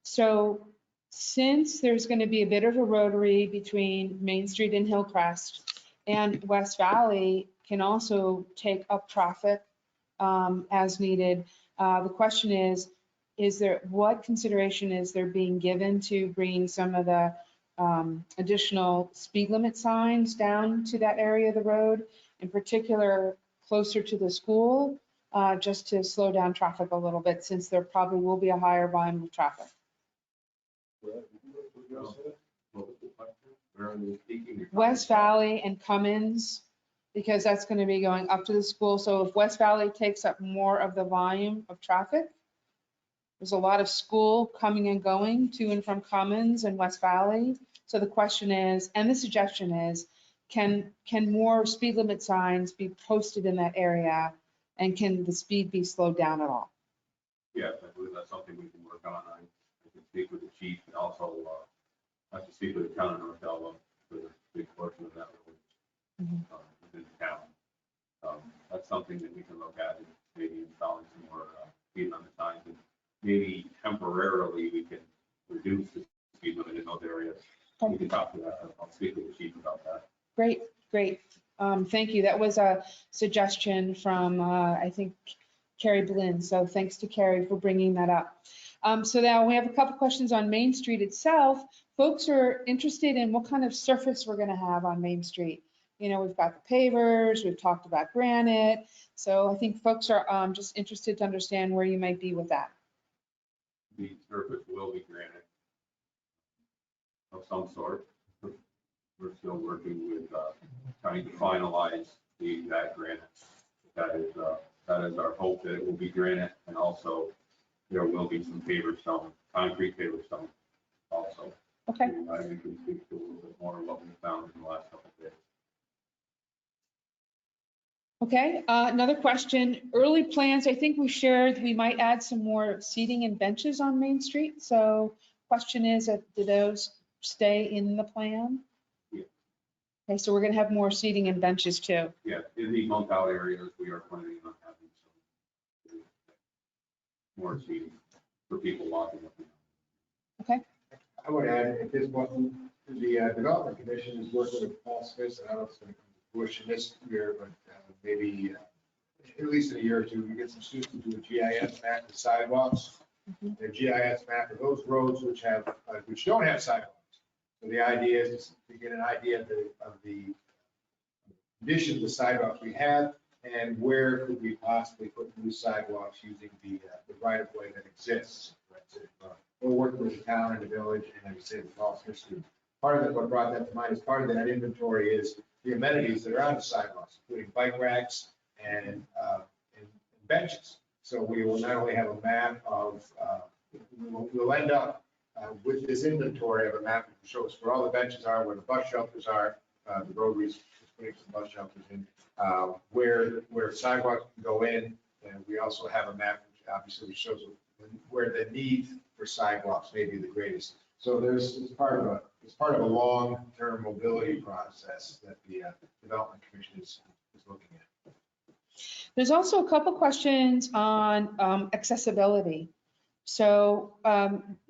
So since there's going to be a bit of a rotary between Main Street and Hillcrest, and West Valley can also take up traffic as needed, the question is there, what consideration is there being given to bringing some of the additional speed limit signs down to that area of the road, in particular closer to the school, just to slow down traffic a little bit, since there probably will be a higher volume of traffic? West Valley and Cummins, because that's going to be going up to the school. So if West Valley takes up more of the volume of traffic, there's a lot of school coming and going to and from Cummins and West Valley. So the question is, and the suggestion is, can more speed limit signs be posted in that area And can the speed be slowed down at all? Yes, I believe that's something we can work on. I can speak with the chief and also have to speak with the town of North Elba for the big portion of that road within the town. That's something that we can look at and maybe installing some more speed limit signs, and maybe temporarily we can reduce the speed limit in those areas. We can talk to that. I'll speak with the chief about that. Great, great. Thank you. That was a suggestion from, I think, Carrie Blinn. So thanks to Carrie for bringing that up. So now we have a couple questions on Main Street itself. Folks are interested in what kind of surface we're going to have on Main Street. You know, we've got the pavers, we've talked about granite. So I think folks are just interested to understand where you might be with that. The surface will be granite of some sort. We're still working with trying to finalize the exact granite. That is our hope, that it will be granite, and also there will be some paver stone, concrete paver stone also. Okay. And I think we can speak to a little bit more of what we found in the last couple of days. Okay, another question. Early plans, I think we shared we might add some more seating and benches on Main Street. So question is, do those stay in the plan? Yeah. Okay, so we're going to have more seating and benches too. Yeah, in the bump out areas, we are planning on having some more seating for people walking up and down. Okay, I would add, at this point, the Development Commission is working with Paul Smith, and I don't know if it's going to come to fruition this year, but maybe at least in a year or two, we get some students to do a GIS map of sidewalks. A GIS map of those roads which don't have sidewalks. So the idea is to get an idea of the condition of the sidewalks we have, and where could we possibly put new sidewalks using the right of way that exists. We'll work with the town and the village, and like I say, the Paul Smith student. Part of it, what brought that to mind is part of that inventory is the amenities that are on the sidewalks, including bike racks and benches. So we will not only have a map of, we'll end up with this inventory of a map that shows where all the benches are, where the bus shelters are, the Rotary's putting some bus shelters in, where sidewalks can go in. And we also have a map which obviously shows where the need for sidewalks may be the greatest. So it's part of a long-term mobility process that the Development Commission is looking at. there's also a couple questions on accessibility. So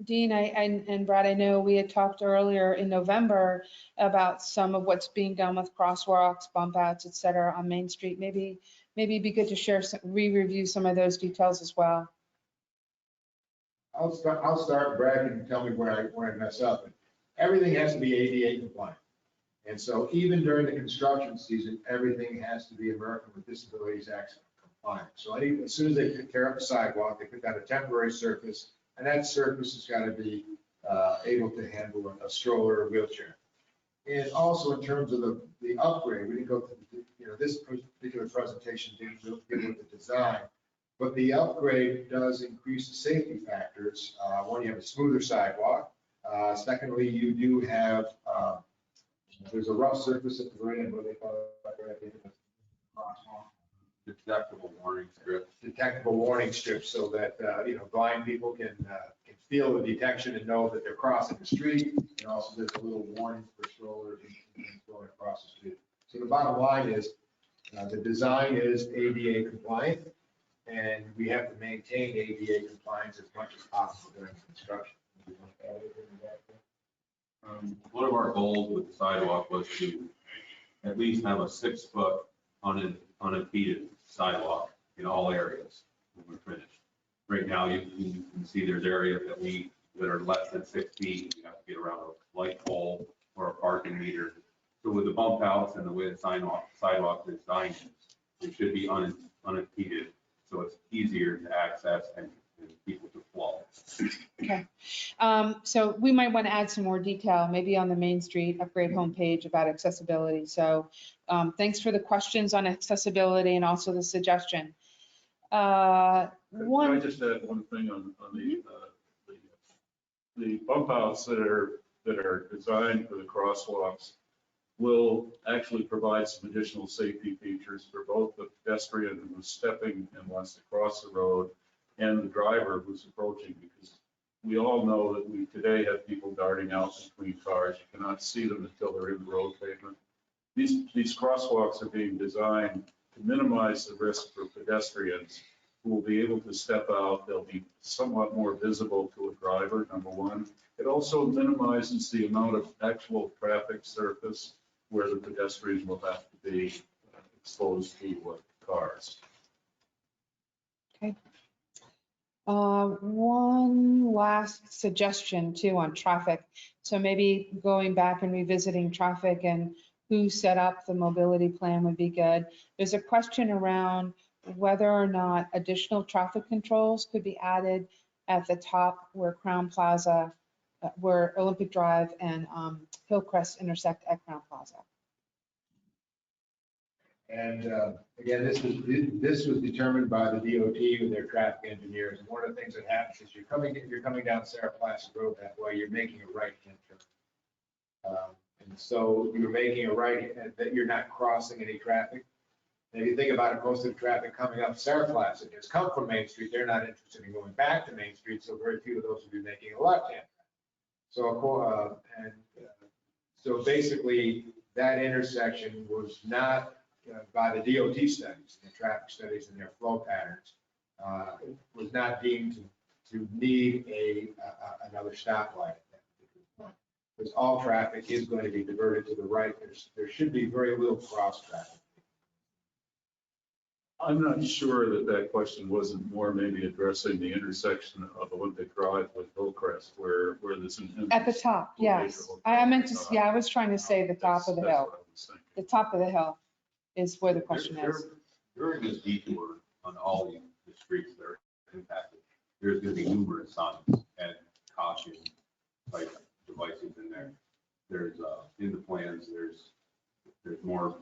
Dean and Brad, I know we had talked earlier in November about some of what's being done with crosswalks, bump outs, et cetera, on Main Street. Maybe it'd be good to share re-review some of those details as well. I'll start, Brad can tell me where I mess up. Everything has to be ADA compliant. And so even during the construction season, everything has to be American with Disabilities Act compliant. So as soon as they tear up the sidewalk, they put down a temporary surface, and that surface has got to be able to handle a stroller or wheelchair. And also in terms of the upgrade, we didn't go through, this particular presentation didn't deal with the design. But the upgrade does increase the safety factors. One, you have a smoother sidewalk. Secondly, you do have, there's a rough surface at the very end, what they call it, Detectable warning strips. detectable warning strips, so that, blind people can feel the detection and know that they're crossing the street. And also there's a little warning for strollers and going across the street. So the bottom line is, the design is ADA compliant. And we have to maintain ADA compliance as much as possible during construction. One of our goals with the sidewalk was to at least have a 6-foot unimpeded sidewalk in all areas when we're finished. Right now, you can see there's areas that are less than 6 feet. You have to get around a light pole or a parking meter. So with the bump outs and the way the sidewalk is designed, it should be unimpeded. So it's easier to access and people to flow. Okay. So we might want to add some more detail, maybe on the Main Street upgrade homepage about accessibility. So thanks for the questions on accessibility and also the suggestion. Can I just add one thing on the bump outs that are designed for the crosswalks? will actually provide some additional safety features for both the pedestrian who's stepping and wants to cross the road and the driver who's approaching, because we all know that we today have people darting out between cars. You cannot see them until they're in the road pavement. These crosswalks are being designed to minimize the risk for pedestrians who will be able to step out. They'll be somewhat more visible to a driver, number one. It also minimizes the amount of actual traffic surface where the pedestrians will have to be exposed to cars. Okay. One last suggestion too on traffic. So maybe going back and revisiting traffic and who set up the mobility plan would be good. There's a question around whether or not additional traffic controls could be added at the top where Crown Plaza, where Olympic Drive and Hillcrest intersect at Crown Plaza. And again, this was determined by the DOT with their traffic engineers. And one of the things that happens is you're coming down Sarah Placid Road that way, you're making a right-hand turn. And so you're making a right that you're not crossing any traffic. And if you think about it, most of the traffic coming up Sarah Placid has come from Main Street. They're not interested in going back to Main Street, so very few of those will be making a left-hand. So, so basically, that intersection was not by the DOT studies, the traffic studies and their flow patterns, was not deemed to need another stoplight. Because all traffic is going to be diverted to the right. There should be very little cross traffic. I'm not sure that question wasn't more maybe addressing the intersection of Olympic Drive with Hillcrest, where there's an. At the top, yes. I meant to, yeah, I was trying to say the top of the That's hill. what I was thinking. The top of the hill is where the question is. During this detour on all the streets that are impacted, there's going to be numerous signs and caution type devices in there. There's in the plans, there's more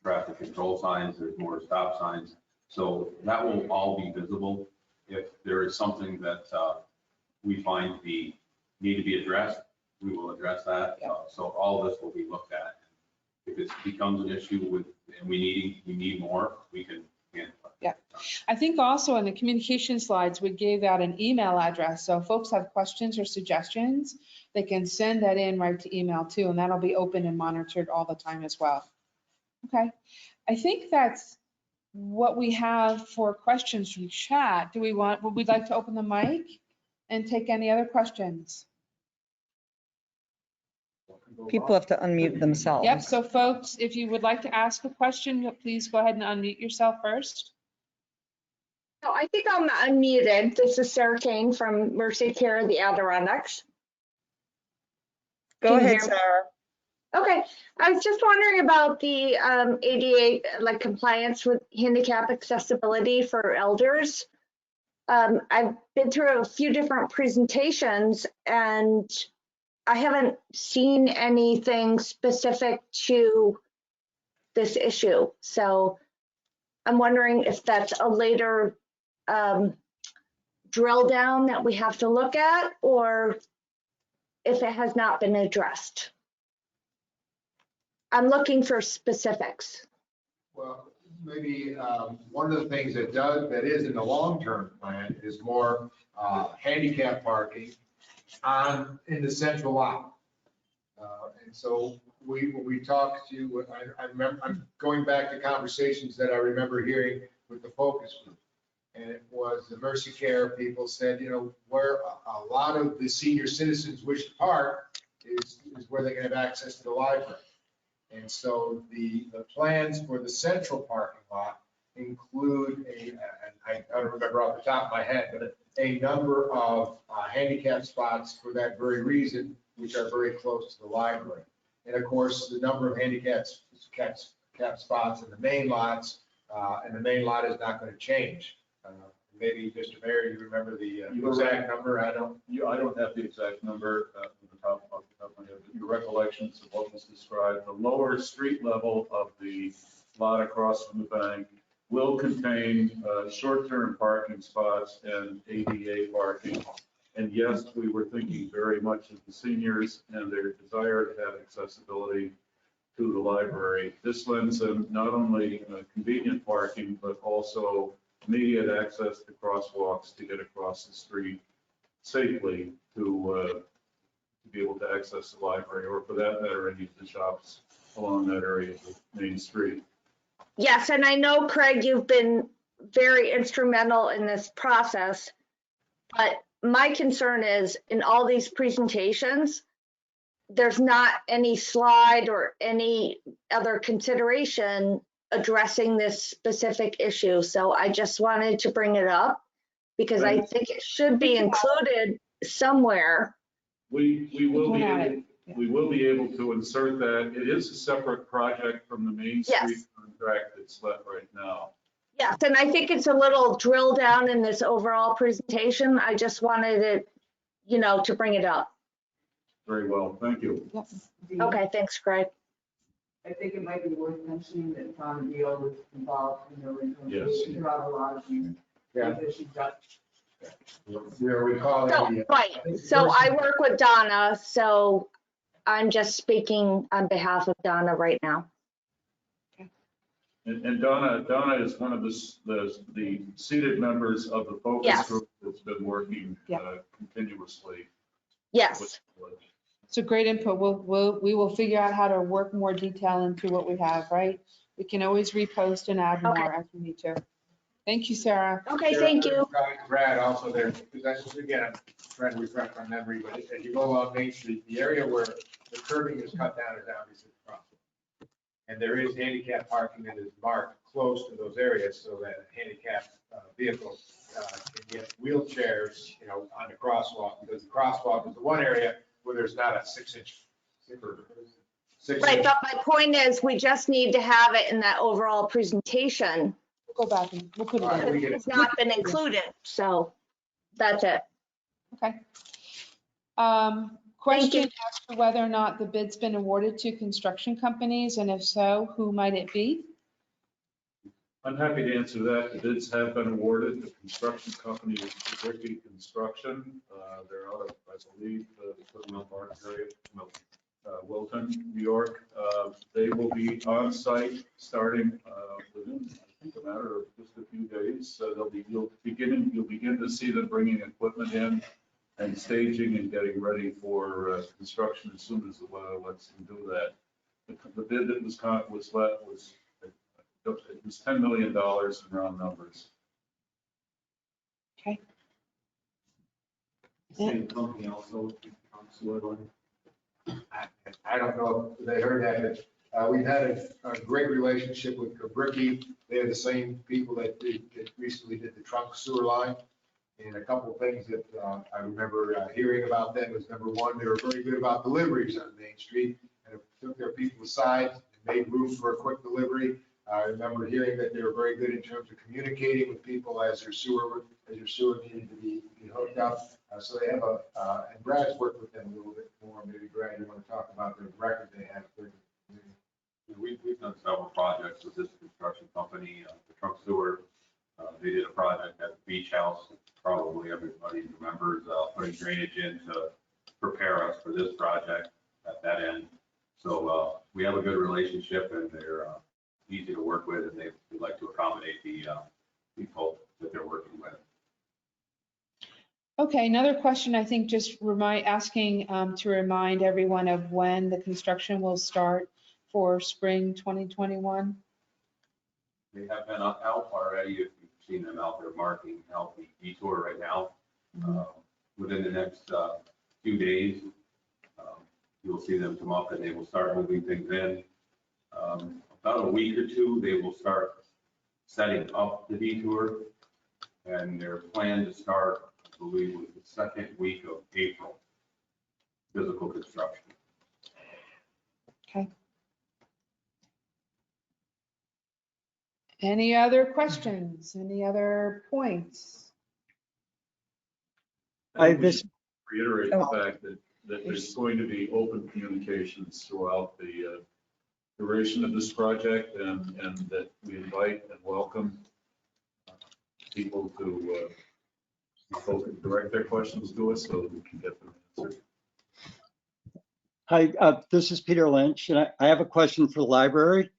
traffic control signs, there's more stop signs. So that will all be visible. If there is something that we find need to be addressed, we will address that. Yeah. So all this will be looked at. If it becomes an issue and we need more, we can handle it. Yeah. I think also in the communication slides, we gave out an email address. So if folks have questions or suggestions, they can send that in right to email too, and that'll be open and monitored all the time as well. Okay. I think that's what we have for questions from chat. Would we like to open the mic and take any other questions? People have to unmute themselves. Yep, so folks, if you would like to ask a question, please go ahead and unmute yourself first. No, I think I'm unmuted. This is Sarah Kane from Mercy Care of the Adirondacks. Go Can you ahead, hear me? Sarah. Okay, I was just wondering about the ADA, like compliance with handicap accessibility for elders. I've been through a few different presentations and I haven't seen anything specific to this issue. So I'm wondering if that's a later drill down that we have to look at, or if it has not been addressed. I'm looking for specifics. Well, maybe one of the things that is in the long-term plan is more handicap parking in the central lot. And so when we talked to, I remember, I'm going back to conversations that I remember hearing with the focus group. And it was the Mercy Care people said, you know, where a lot of the senior citizens wish to park is where they can have access to the library. And so the plans for the central parking lot include I don't remember off the top of my head, but a number of handicap spots for that very reason, which are very close to the library. And of course, the number of handicap spots in the main lots, and the main lot is not going to change. Maybe Mr. Mayor, you remember the exact number? I don't have the exact number off the top of my head, but your recollections of what was described, the lower street level of the lot across from the bank will contain short-term parking spots and ADA parking. And yes, we were thinking very much of the seniors and their desire to have accessibility. to the library. This lends them not only convenient parking, but also immediate access to crosswalks to get across the street safely to be able to access the library, or for that matter, any of the shops along that area of the main street. Yes, and I know, Craig, you've been very instrumental in this process, but my concern is in all these presentations, there's not any slide or any other consideration addressing this specific issue. So I just wanted to bring it up because I think it should be included somewhere. We will be able to insert that. It is a separate project from the Main Street Yes. contract that's let right now. Yes, and I think it's a little drill down in this overall presentation. I just wanted it, to bring it up. Very well, thank you. Okay, thanks, Craig. I think it might be worth mentioning that Tom Deal was involved in the original. Yes. Throughout a lot of these issues. We're recalling So, the. right, so I work with Donna, so I'm just speaking on behalf of Donna right now. And Donna is one of the seated members of the focus Yes. group that's been working Yeah. continuously. Yes, with the village. So great input. We will figure out how to work more detail into what we have, right? We can always repost and add Okay. more as we need to. Thank you, Sarah. okay, thank you. Brad also there, because that's, again, I'm trying to refresh my memory, but as you go along Main Street, the area where the curbing is cut down is obviously the problem. And there is handicap parking that is marked close to those areas so that handicapped vehicles can get wheelchairs, on the crosswalk, because the crosswalk is the one area where there's not a 6-inch. Right, but my point is, we just need to have it in that overall presentation. We'll go back and we'll put it All right. in. It's not been included, so that's it. Okay. Question as to whether or not the bid's been awarded to construction companies, and if so, who might it be? I'm happy to answer that. The bids have been awarded. The construction company is Ricky Construction. They're out of, I believe, the Park area, Wilton, New York. They will be on site starting within, I think, a matter of just a few days. You'll begin to see them bringing equipment in and staging and getting ready for construction as soon as the weather lets them do that. The bid that was let was, it was $10 million in round numbers. Okay. Same company also, I don't know if they heard that, but we've had a great relationship with Cabricki. They're the same people that recently did the trunk sewer line. And a couple of things that I remember hearing about them was, number one, they were very good about deliveries on Main Street and took their people aside and made room for a quick delivery. I remember hearing that they were very good in terms of communicating with people as your sewer needed to be hooked up. So they have and Brad's worked with them a little bit more. Maybe Brad, you want to talk about the record they have. We've done several projects with this construction company, the trunk sewer. They did a project at the beach house. Probably everybody remembers putting drainage in to prepare us for this project at that end. So we have a good relationship, and they're easy to work with, and they would like to accommodate the people that they're working with. Okay, another question, I think just asking to remind everyone of when the construction will start for spring 2021. They have been out already, if you've seen them out there marking out the detour right now. Within the next few days, you'll see them come up and they will start moving things in. About a week or two, they will start setting up the detour, and their plan to start, I believe, was the second week of April, physical construction. Okay. Any other questions? Any other points? I just reiterate the fact that there's going to be open communications throughout the duration of this project, and that we invite and welcome people to direct their questions to us so that we can get them answered. Hi, this is Peter Lynch, and I have a question for the library,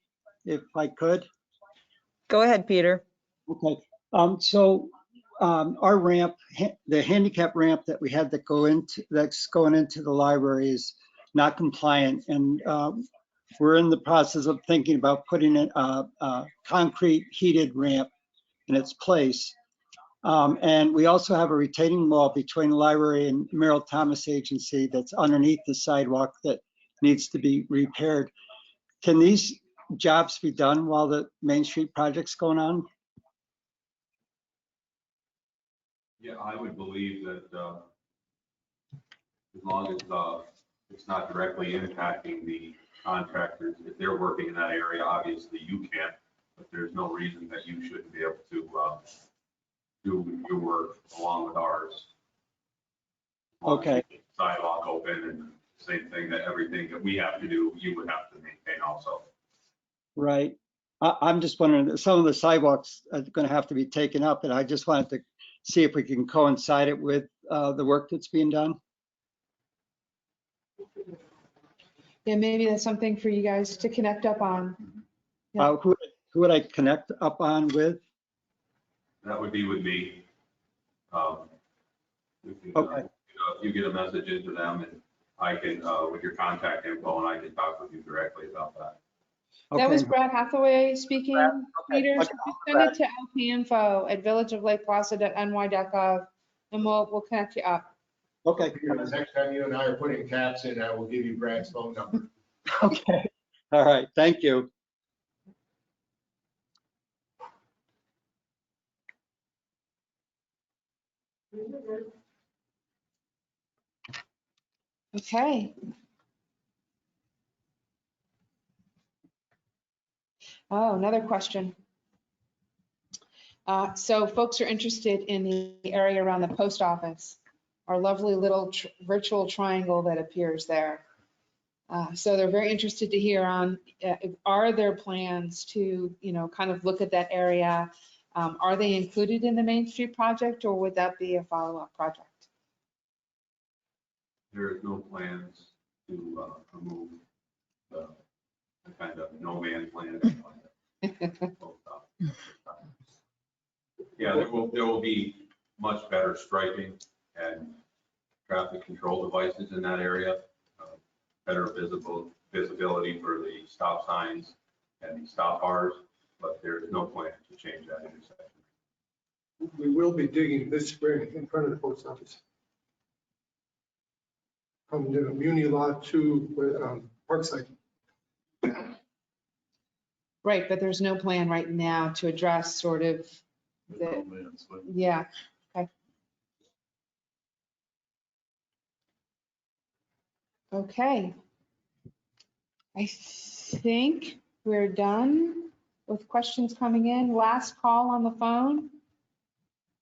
if I could. Go ahead, Peter. Okay, our ramp, the handicap ramp that we had that's going into the library is not compliant, and we're in the process of thinking about putting in a concrete heated ramp in its place. And we also have a retaining wall between the library and Merrill Thomas Agency that's underneath the sidewalk that needs to be repaired. Can these jobs be done while the Main Street project's going on? Yeah, I would believe that as long as it's not directly impacting the contractors, if they're working in that area, obviously you can't, but there's no reason that you shouldn't be able to do your work along with ours. Okay. Sidewalk open, and same thing, that everything that we have to do, you would have to maintain also. Right. I'm just wondering, some of the sidewalks are going to have to be taken up, and I just wanted to see if we can coincide it with the work that's being done. Yeah, maybe that's something for you guys to connect up on. Yeah. Who would I connect up on with? That would be with me. We can, Okay. you get a message into them, and I can, with your contact info, and I can talk with you directly about that. That was Okay. Brad Hathaway speaking, Peter. So Okay. just send it to lpinfo@villageoflakeplacid.ny.gov, and we'll connect you up. Okay. Peter, the next time you and I are putting taps in, I will give you Brad's phone number. Okay. All right. Thank you. Okay. Oh, another question. So folks are interested in the area around the post office, our lovely little virtual triangle that appears there. So they're very interested to hear on, are there plans to, kind of look at that area? Are they included in the Main Street project, or would that be a follow-up project? There is no plans to remove the kind of no man's land. Yeah, there will be much better striping and traffic control devices in that area. Better visibility for the stop signs and the stop bars, but there is no plan to change that intersection. We will be digging this spring in front of the post office. From the Muni lot to Parkside. Right, but there's no plan right now to address sort of the, yeah, okay. Okay. I think we're done with questions coming in. Last call on the phone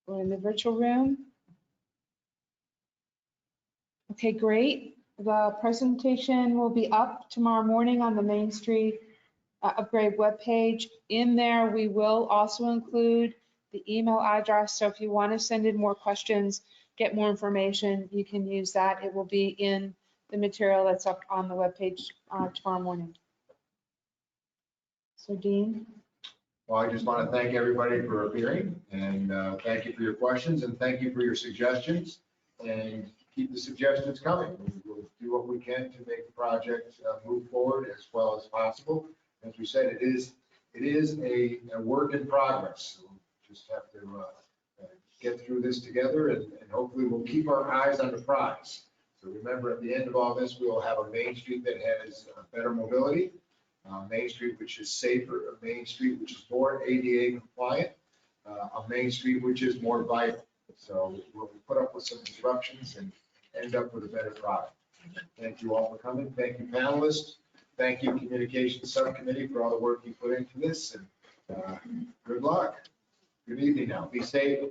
or in the virtual room. Okay, great. The presentation will be up tomorrow morning on the Main Street Upgrade webpage. In there, we will also include the email address. So if you want to send in more questions, get more information, you can use that. It will be in the material that's up on the webpage tomorrow morning. So Dean? Well, I just want to thank everybody for appearing, and thank you for your questions, and thank you for your suggestions, and keep the suggestions coming. We'll do what we can to make the project move forward as well as possible. As we said, it is a work in progress. So we'll just have to get through this together, and hopefully we'll keep our eyes on the prize. So remember, at the end of all this, we will have a Main Street that has better mobility, Main Street which is safer, a Main Street which is more ADA compliant, a Main Street which is more vital. So we'll put up with some disruptions and end up with a better product. Thank you all for coming. Thank you, panelists. Thank you, Communications Subcommittee, for all the work you put into this, and good luck. Good evening now. Be safe.